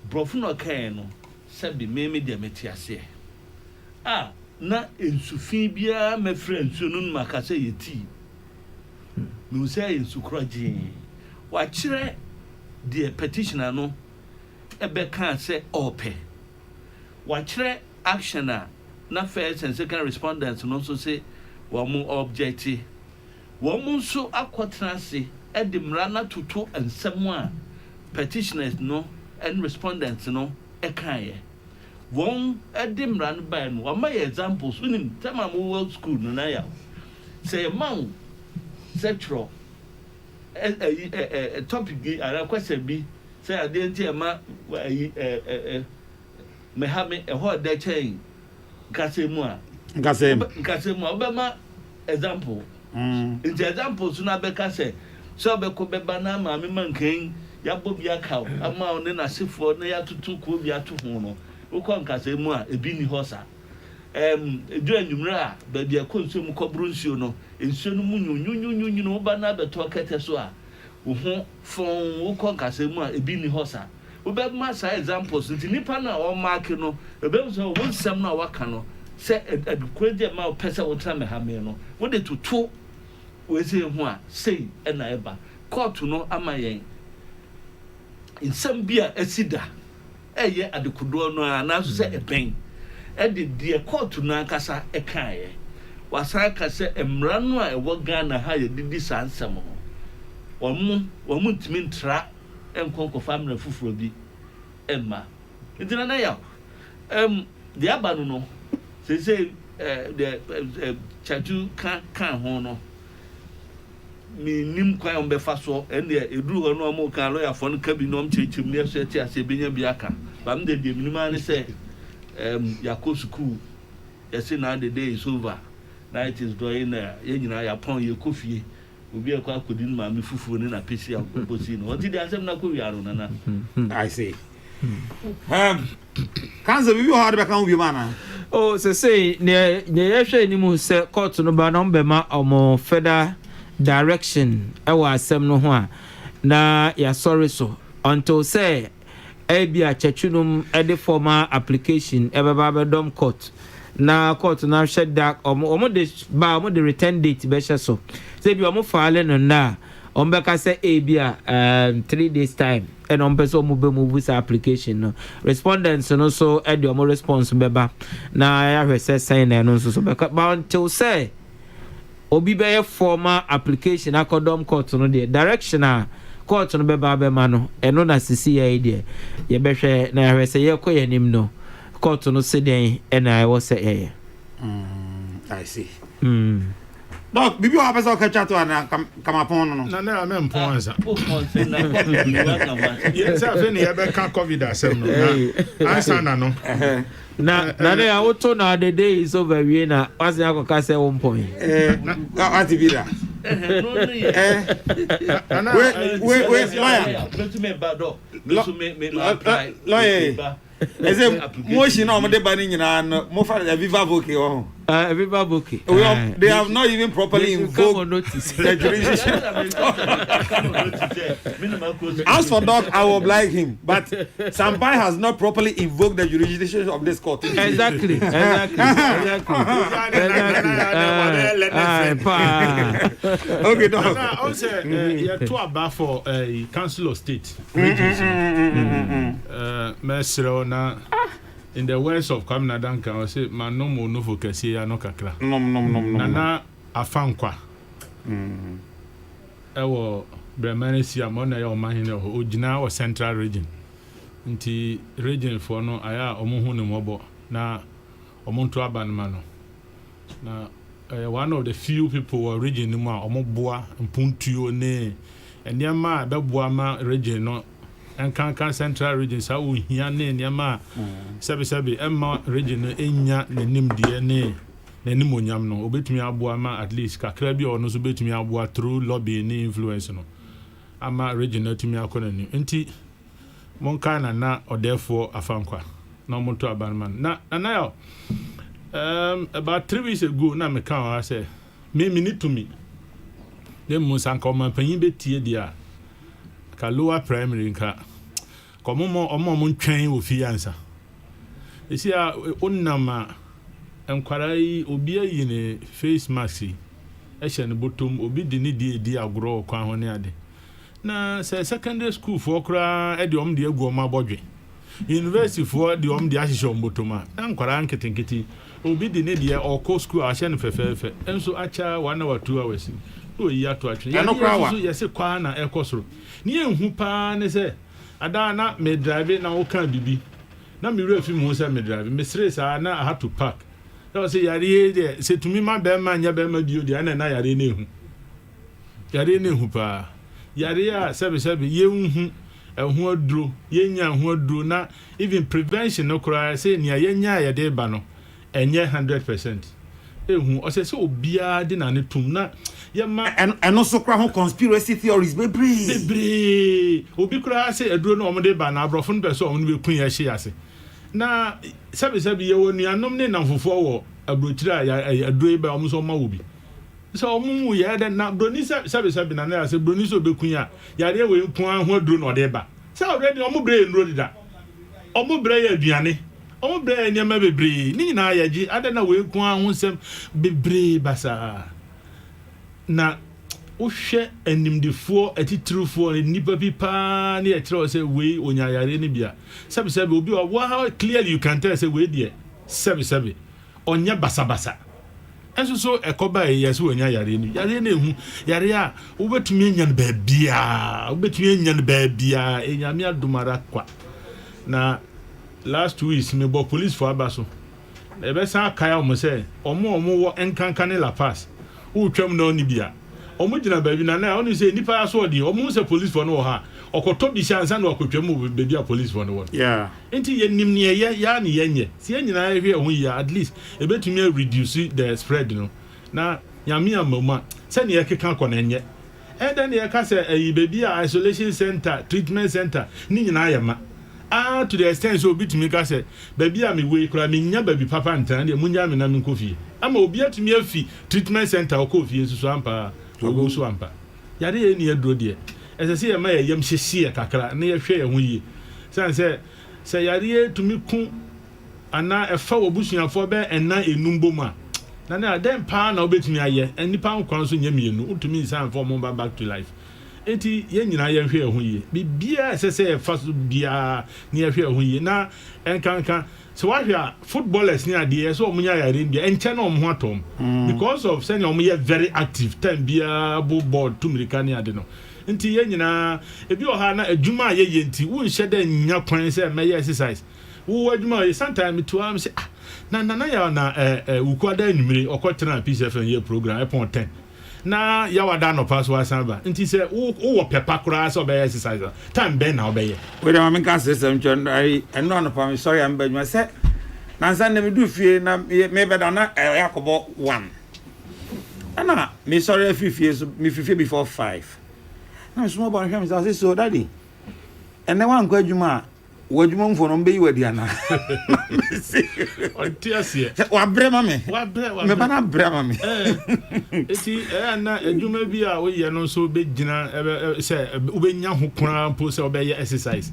Brofo no kan no se bi me de metiase. Na ensufin bia me friend no makase yeti. Me say ensukroje. Wa kire de petitioner no ebe kan say ope. Wa kire actioner na first and second respondents no so say womu objective. Womu so akwotrase e de mra na toto ensem a petitioners no and respondents no e kan ye. Won edim ran by no my examples unim time world school no na ya say man sexual topic gi ara question bi say ade ma me ha me ho da chain nkasemu obema example the examples na be ka say so be ko be bana ma me mankan ya bobi aka ama one na sefo na ya tutu ko bi ato ho no ukọ nkasemu a ebi ni hosa edu anwumra ba bia konso mu kọburu nsuo no nsuo no mu nyunyunyunyu no ba na beto kete so a wo ho fon ukọ nkasemu a ebi ni hosa wo be ma sa examples nti nipa na o mark no ebe so wo nsem na waka no se adukwaje ma pese wo tra me ha me no wo de tutu we se ho a sei na eba court no amayen nsem bia asida eye adekodo no na so se eben e de court no akasa e kaaye wasa ka se emra no a ewo Ghana ha ye didi sansem no wo ntimi ntra enkonko family fufuro bi emma ntina na ya de abanu no se de chatu kan ho no mi nim kwan on be fa so ene eduru ho no mo kan lawyer fo no ka bi no mchechim ne so eti ase benya bi aka ba m de minima ne se yakosuku yesi na the day is over night is going ye nyina ya pon ye kofie obi e kwa akodi ma me fufuo ne na pesi akoposi no onti de asem na ko wiaro nana I see. Counsel we hard back on we man. Oh say ne ye hwe ni mu se court no ba no be ma omo further direction ewa asem no ho a na ya sorry so until say ebi a chechunum ede formal application ebeba be dom court na court na shed that omo de return date be so say bi omo file no na ombe ka say ebi a 3 days time and person omo be move this application no respondents no so ede omo response beba na ya hwese sign na no so be until say obi be formal application akodom court no de direction a court no be ba be ma no eno na sisi ya ide ye be hwe na hwese ye koye nim no court no se den na I was say I see. Doc bibi wa pesa ka chato na kama pon no na me mpon ansa o say na yes afi ni ye be ka covid asem no na ansa na no na dey auto na the day is over we na was ya ko say 1 point ati bida we lawyer betu me bado betu me lawyer is it motion on the bani nyina no mo fa viva voke o viva voke they have not even properly invoked the jurisdiction. As for Doc, I will oblige him, but Sampai has not properly invoked the jurisdiction of this court. Exactly. Okay, Doc. Also you to about for Council of State. Na in the words of Kamina Danka, I say, man, no more no focus here, no kakra. No. Nana afankwa. Ewo Bremanesi amona ya omahine ho ogina wa central region. Nti region for no aya omohu ne mobo na omonto abanma no. Na one of the few people were region mu a omoboa mpuntuo ne enema beboa ma region no and can central region sa wo hia ne niama sebe emma region no enya nanim de ne nanim onyam no obetumi aboa ma at least kakra bi ono so betumi aboa through lobby ne influence no ama region no tumi akona ni enti monka na odefo afankwa na moto abanman na yo about 3 weeks ago na me kan wa say me need to me dem mo sanka o man panyin betie dia ka lower primary nka komo omo ntwen wo fi ansa esi a onnama enkwarai obi ayi ne face mask e hye ne bottom obi de ne di agro kwa ho ne ade na say secondary school for kra e de om de agu om abodwe university for de om de ahye om bottom a enkwara nketenketi obi de ne de o co school a hye ne fefefe enso acha 1 hour 2 hours o yi ato atwe ya yesi kwa na ekosoro ni enhu pa ne se ada na me drive na o kan bibi na me refi mu se me drive me stress na I had to park that say yare de se tumi ma be ma nya be ma bio de na yare na ehu pa yare a sebe ye hu ehu aduro ye nya hu aduro na even prevention no kura say nia ye nya ya de ba no enye 100% ehu o se obia de na ne tum na and also kra ho conspiracy theories bebre obi kra say aduro no omde ba na abrofo no be so omno be kun ya hye ase na sebe ye woni anom ne namfofo wo abrochira aduro ba omso ma wo bi so omu ye de na broni sebe na na say broni so be kun ya yare we kun ho aduro no de ba say already omu bre enro dida omu bre ya aduane omu bre nyama bebre ni na ya ji ade na we kun ho sem bebre basa na uhwe animdefo atitrufo nipa pipa na yekere say we onyayare ne bia sebe obi how clearly you can tell say we there sebe onya basabasa enso so ekoba yes onyayare ne yare na ehu yare a obetumi nya ne baabia enyame adumara kwa na last 2 weeks me bo police for abaso ebe san kaya omo say omo wo enkanka ne la pass utwam na oni bia omugina baabi na oni say nipa aso di omo say police for no ha okoto bi shansa na okotwam baabi a police for no won yeah enti yenim ne ya ne yenye si enyina ehwe ho ya at least ebetumi reduce the spread no na nyame amama se ne yekeka kɔ na enye then ne yeka say baabi a isolation center treatment center ni nyina ayema to the extent so bitumi ka say baabi a me we kura me nya baabi papa ntan de munya me na me nkofie ama obi atumi afi treatment center okofie susu ampa ogo so ampa yare ye ni aduro de esese ye ma ye yam hyehye kakra na ye hwe ye ho yie say yare tumi ku ana efa wobusuafo be ena enumbo ma na dem pa na obetumi aye enipa nkwan so nyamienu utumi nsan for mo back to life enti ye nyina ye hwe ye ho yie bibia esese efa so bia na ye hwe ye ho yie na enkanka so what are footballers near the so omunya yare bia enche na omho atom because of say na omuye very active time bia board to mirikani ade no nti ye nyina ebi oha na adwuma ye yenti wo nhye da nya kwan say me exercise wo adwuma ye sometime to am say na ya na ukwada anumire okotena PCFN ye program epon 10 na ya wada no pass wa samba nti say wo pepa kura so be exercise time ben na obeye we dem am kan system chon I no no pa me sorry am be say na san na me du fie na me be da na yakobo 1 ana me sorry fie so me fie before 5 na small boy him say so daddy and then one kwadwuma wadwuma mfo no be yi wadi ana ontiasie wa brema me bana brema me eti na adwuma bi a wo ye no so be gina say ubenya ho kura po say obeye exercise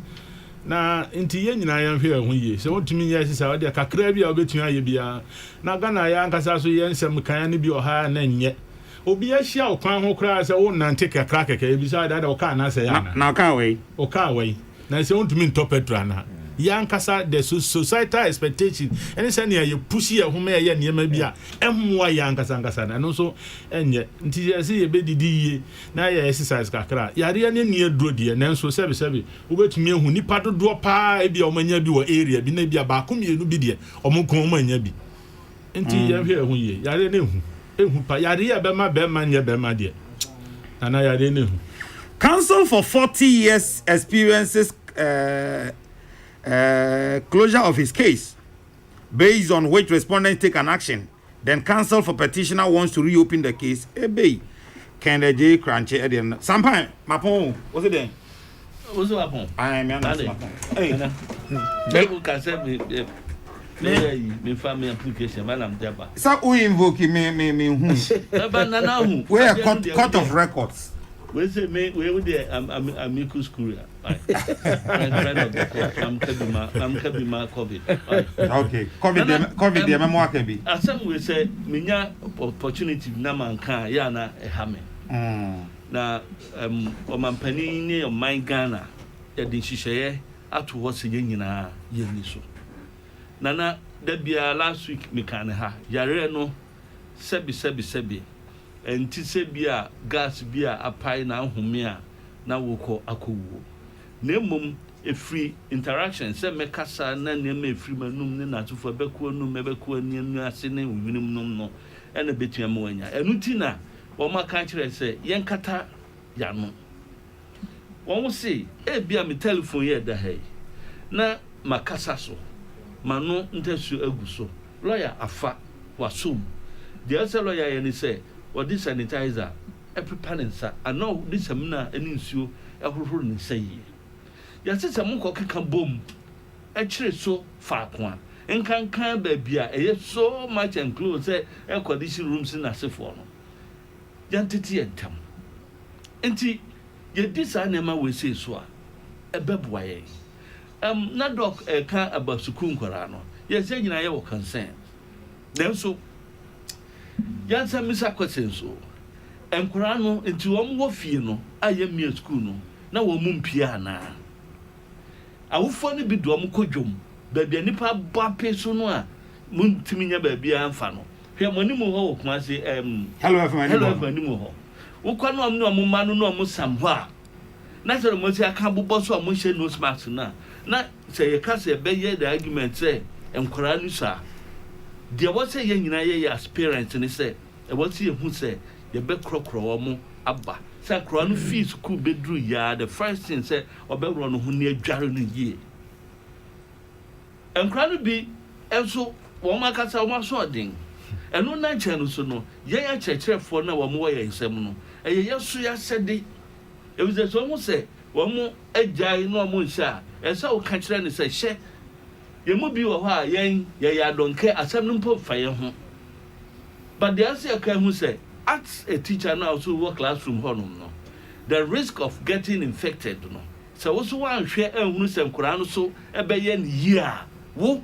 na nti ye nyina ya hwe ho yie se wotumi nya exercise wo de kakra bi a obetumi aye bia na gana ya nkasa so ye nsem kan ne bi oha na nye obi ahia okwan ho kura say wo nante kakra keke bi say da o ka na say ya na o ka we na se won't mean top petra na yankasa the societal expectation any say na ye push ye ho me ye niam bia emwa yankasa na no so enye nti se ye bedidi ye na ye exercise kakra yare ne ne aduro de na so sebe wobetumi ehu nipa dodo pa e bia omanya bi wo area bi na bia ba ko mienu bi de omukon omanya bi nti ye hwe ehu ye yare ne ehu pa yare ya be ma nye be ma de na yare ne ehu Counsel for 40 years experiences closure of his case, based on which respondents take an action, then counsel for petitioner wants to reopen the case. Can the J crunchy again? Sometime, my phone, what's it then? What's the phone? I am Hey, who can send me family application, madam Deba. So, we invoke me, where court of records. We say, we would amicus curia. I'm Kabima COVID. Okay, COVID, the memoir can be. As some will say, Minya opportunity, Naman Khan, Yana, a hammer. Now, Oman Penny or my Ghana, that the Shishaye, at what's a yenina, yeniso. Nana, that be last week, Mikanaha, Yareno, Sebi. And Tisebia, gas beer, a pie now, Humia, now we call Akuwu. Nemum a free interaction, say Mekasa, Name, Freeman, Natu for Beku, Mebeku, Niasine, Minimum, no, and a bit Yamonia. And Utina, or my country say, Yankata Yano. One will say, be a me telephone yet the hay. Na Macasaso, Mano, Intesu Eguso, lawyer, afa, wasum. The other lawyer, and he say, or this sanitizer, every panensa, I know this amina and insu, a rule say. Yes, it's a monk can boom. Actually, so far one. And can baby, so much enclosed air conditioned rooms in a sephora. Yantity and tam. And tea, yet this animal will say so. A bebway. Not dog a car about Sukun Corano. Yes, I will consent. Then so. Yansa misa kwasenso enkura no nti wom wo fie no ayem me school no na wo mum pia na awufo ne bi do om kodwom ba bia nipa ba peso no a muntimi nya ba bia amfa no hwe moni mu ho wo kuma se hello mani mu ho wo kwa no om no om ma no om sam ho a na sere mo se aka bobbo so om hye nose mask na se ye ka se be ye the argument say enkura no sa the what say nyina ye aspirant ni say e what say hu say ye be krokro omo abba say kro no fees ku bedru ya the first thing say obewro no hu ne adware no yie enkra no bi enso wo makasa wo maso odin eno na nche no so no ye ya chechirefo na wo mo ye nsem no eye yeso ya sede e bi so mo say wo mo agyan no mo nsha e say wo ka kire ni say hye ye mo bi wo ha yen ye ya donke asem no mpo fa ye ho but the answer can who say as a teacher now to work classroom honum no the risk of getting infected no so wo so wan hwe ehunu sem kura no so e be ye ni year wo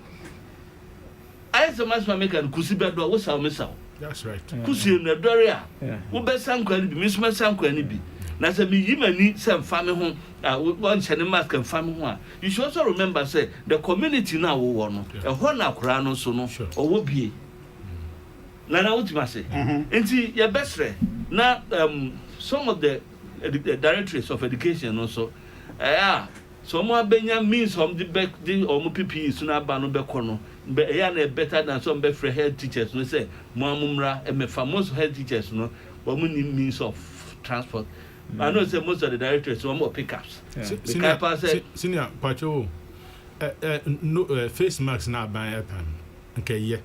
I say mas make an kusi be do wo sa wo mesa that's right kusi no dore a wo be sankwani bi misuma sankwani bi na say me yimani sem fa me ho one chane mask and family one. You should also remember say the community now wo no e ho na kura no so no owo bie na ultima say enti your best friend na some of the directorates of education also some abenya means from the back the omo PPE so na ba no be kono be na better than some be free head teachers no say mo amumra e me famous head teachers no wo mo need means of transport. I know say most of the directors want more pickups. Senior Pacho, no face masks na ban epam. Okay, yeah.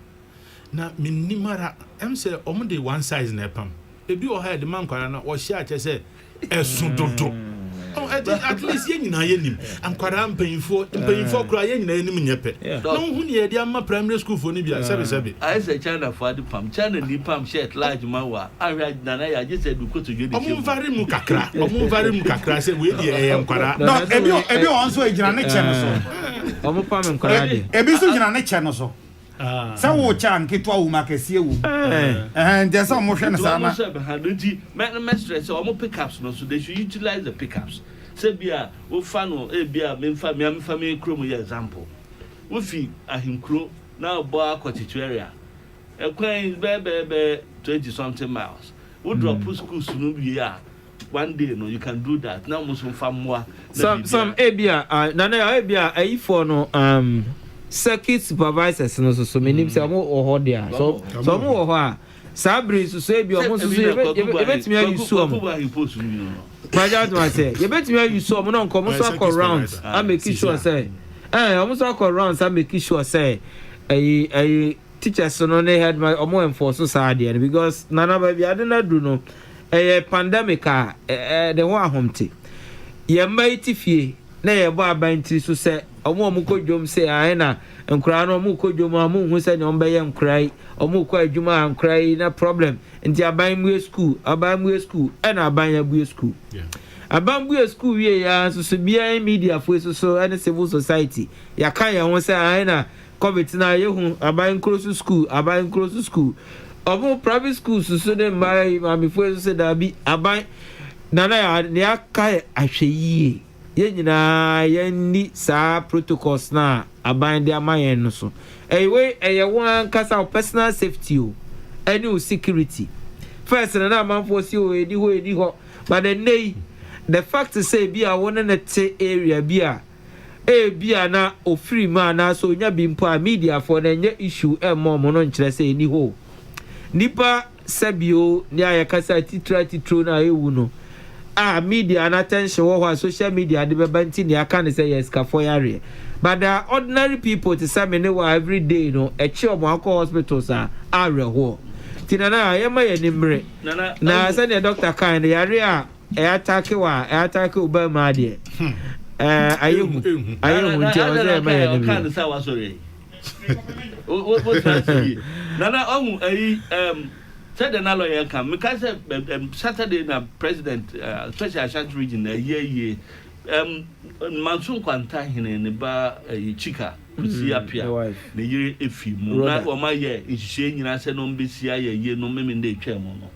Na minimara, say only one size na epam. If you had the man kwara na o share say esudodo. Oh, at least yen na yenim. Am kwara mpanyfo kura yen na yenim nyepe. No hu ne ye dia ma primary school for ni bia sebe. I say China for the pam. China ni pam shirt large man wa. Ahwa na na ya just said do to you. Omo vari mu kakra say we dey em kwara. No, ebi on so ejina ne che no so. Omo pam kwara dey. Ebi so ejina ne che no so. Say wo chan ketwa wo makase wu. Just some motion sana. Me stress omo pickups no so they should utilize the pickups. Say bia wo fa no bia me fa me krom ye example. Wo fi ahinkro na bo akotitu area. Ekwan be 20 something miles. Wo drop schools no bia one day no you can do that. Now most fa moa. Some bia na bia for no circuit supervisors no so menim say omo oho dia so omo oho a sabri so say bi omo so ebetimi ayi su omo Maja to say, you bet me you saw no come so call rounds. I make sure say. Almost call rounds I make sure say a teachers no they had my more enforce society because nana baby I don't do no a pandemic the one home tea. Ye mighty fee na ye ba banti so say omo mu ko dwom say ai na nkura no mu ko dwom amu hu say no be ye nkrai omo ko adwuma nkrai na problem nti aban mu school and aban abu school aban bu school we ya so bia media fo so and civil society ya kan ya won say ai na covid na ye hu aban close school omo private schools so dem mai mami fo so say da bi aban nana ya ne aka ahwe ye nyina ye ni sa protocols na aban de amayen no so we one kasa personal safety o any security first na man for si o edi ho but the fact is say bia won na te area bia bia na ofiri ma na so nya bi mpo a media for na nya issue mo no nkyere say eni ho nipa sabio ni ayakasa titro na ewu no media and attention what social media the banti ni aka say yes ka for yare but there are ordinary people to say me every day no e chi omo akọ hospitals ho tinana ye ma ye nimre na say the doctor kind yare attack oba ma de ayehu ti o say ma ye nimre kan say wa sorry what say nana said the lawyer come because Saturday na president special Ashanti region ye Mansun Kwanta hine ne ba chika kusi apia ne yire efi mu na o ma ye nhihye nyina se no mbesi ye no meme nde twa mu no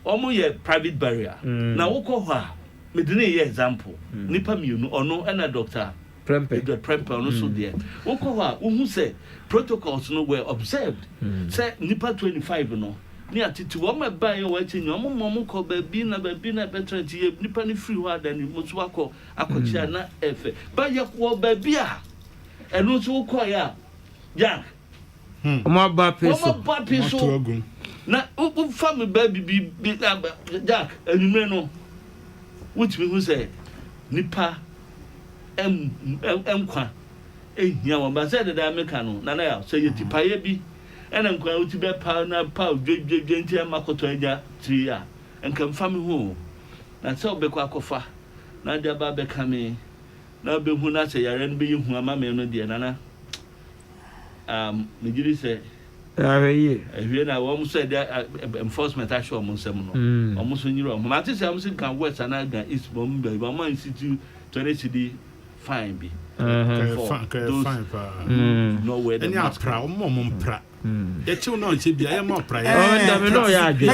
omo ye private barrier na wokọ ho a me de ne example nipa mienu ono na doctor Prempe no so there wokọ ho a wo hu se protocols no were observed say nipa 25 no ni atiti wo ma ba ye wa chenyi omo mo ko ba bi na better ti nipa ni free ho ada ni mo so akọchia na efe ba ye ko ba bi a eno so ko ya Jack omo ba peso na u fam ba bi Jack enumre no which me who say nipa kwa ehia wo ba say the America no na ya say yeti paye bi ena nkwa uti be pa na pa dwedwedwe nti amakoto agya 3 a enka mfa me ho na say obekọ akofa na dia ba be kame na be hu na say yare no be hu ama me no de na Nigiri say ehwe na wo mo say enforcement action mo nsem no o mo so nyiro mo mate say am say kan west na ga east mo be ba mo institute 20 cedi fine bi fine pa no way any apra o mo mpra e ti no nche bia e mo pra e da me no ya adwe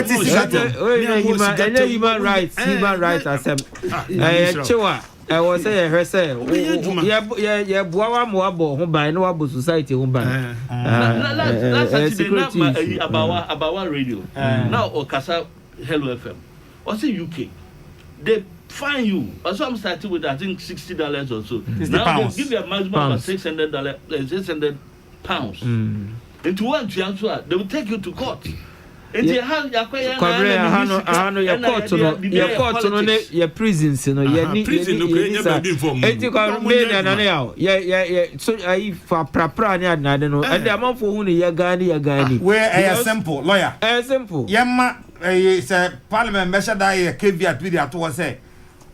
human rights asem chewa I was say ye boa mo abo ho ban na wabo society ho ban security about radio now okasa Hello FM or say UK they fine you also I'm starting with I think $60 or so now they give you a maximum of $600 into one to they will take you to court into your court no your prisons no ye so I for prapra ni adnade no and the amount for who ye gani where simple lawyer simple yemma say parliament measure that ye caveat with that to say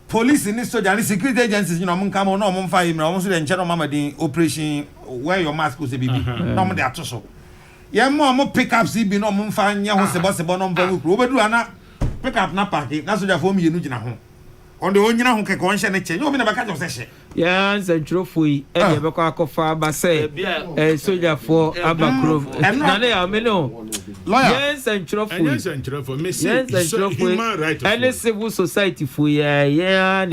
police ni soldier ni security agencies you know mun come no mun fa him no mun so de nche no mama din operation wear your mask go say bibi no mun de atoso yemma mo pick up CB no mun fa nya ho sebo no mba ku obedu ana pick up na park na soldier for mienu gina ho on the onyina ho keke on hye ne che obi na baka jo se hye ya nsantrofoi e de be kwa akofa ba say soldier for abakro na le ya me no lawyer nsantrofoi me say human right any civil society for ya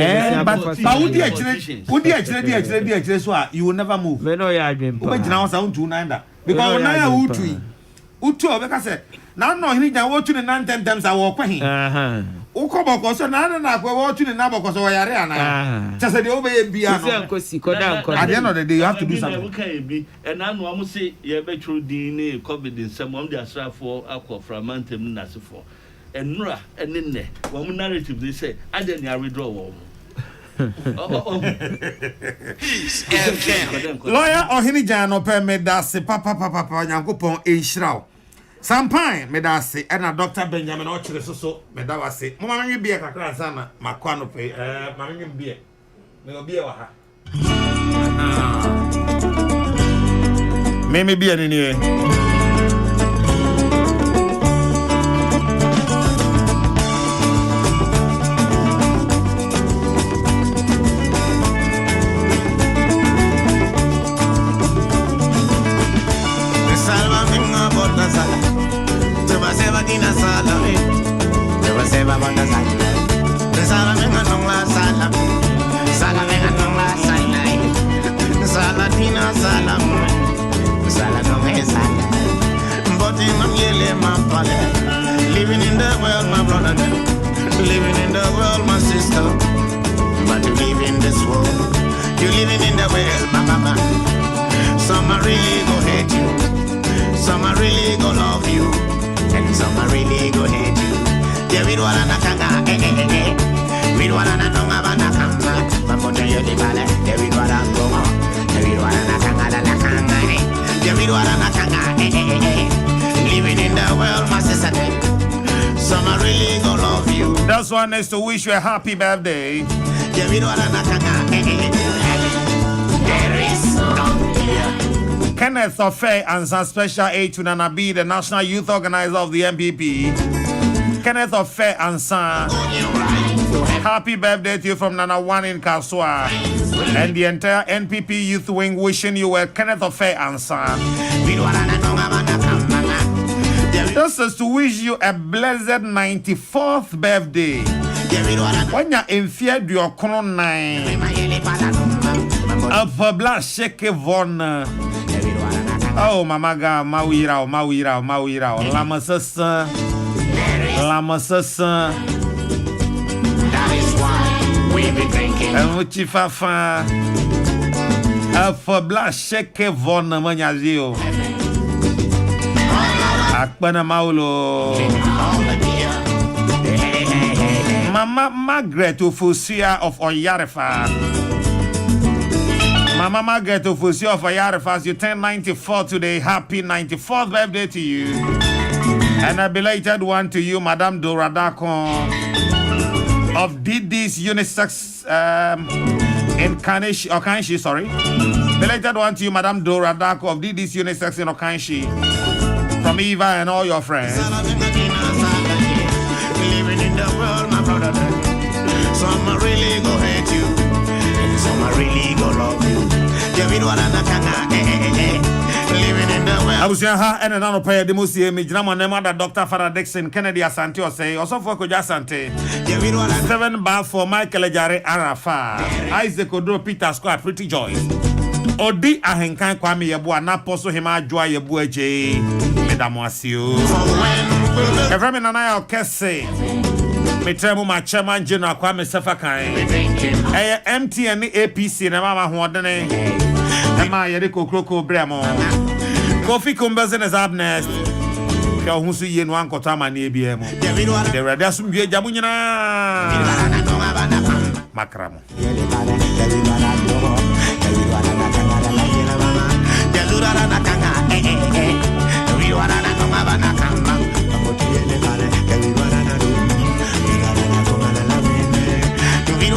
but udi actually so you will never move me no ya adwempa obi gina ho sa 29 because na ya utu obeka say na no hini jan wo tu ne 9 times awo kwa hin ukoboko so na akwa wo tu ne na boko so yare ana chese de obeye bia no at the end of the day you have to do something okay bi and anu am say ye be true din ne covid nsem am dey asrafo akọ framantem na sefo enura enenne wo narrative they say I dey withdraw wo lawyer Ohinijan no pe me da se papa Nyankopon enhiraw Sampan me da se na Dr. Benjamin Ochire so me da wase mo ma nwe bie kakra sana makwa no pe ma nwe bie me obie wa ha me bie ni living in the world, my brother, living in the world, my sister. But you live in this world, you living in the world, my mama. Some are really go hate you, some are really go love you, and some are really go hate you. Yeah, we don't wanna kanga, we don't wanna know about the kanga, but for the yellow ballet, yeah, we don't wanna go on, yeah, we don't wanna kanga, la kanga, yeah, we don't wanna kanga, living in the world, my sister. Some are really gonna love you. That's one is to wish you a happy birthday. Yeah, we don't there is no fear. Kenneth Ofe and some special aid to Nana B, the national youth organizer of the MPP. Kenneth Ofe and son. Happy birthday to you from Nana One in Kaswa. And the entire NPP youth wing wishing you well, Kenneth Ofe and son. We don't This is to wish you a blessed 94th birthday. When you're in fear, you're crown 9. Up for black shake von. Oh, Mamaga, Mawira, Lama Sassa. That is why we be drinking. And Uchifafa. Up for black shake von Manyazio. Akbana Maulo Mama Margaret Ufusia of Oyarefa. Mama Margaret Ufusia of Oyarefa, you turn 94 today. Happy 94th birthday to you. And a belated one to you, Madame Doradako of Didi's Unisex in Okanshi, sorry. Belated one to you, Madame Doradako of Didi's Unisex in Okanshi. From Eva and all your friends. Living in the world, my brother. Some are really go hate you, and some are really go love you. Living in the world. I was here and another prayer. The most me Jama Nemada Dr. Farah Dixon Kennedy Asante or say also for Koja Asante. 7 bar for Michael Ejare Arafa. Isaac Odo Peter Square Pretty Joyce. Odi ahenkan kwame yebo na poso hema adwa yebo eje medamwasio every nana ya okese metremu ma chairman general kwame sefakan MTN APC na mama hoodene ema yede Kokrokoo bremo Kofi Kumbeze is up next ka hunsu ye no ankota ma na ebiemo the radio asumdwe jamu nyina makramo We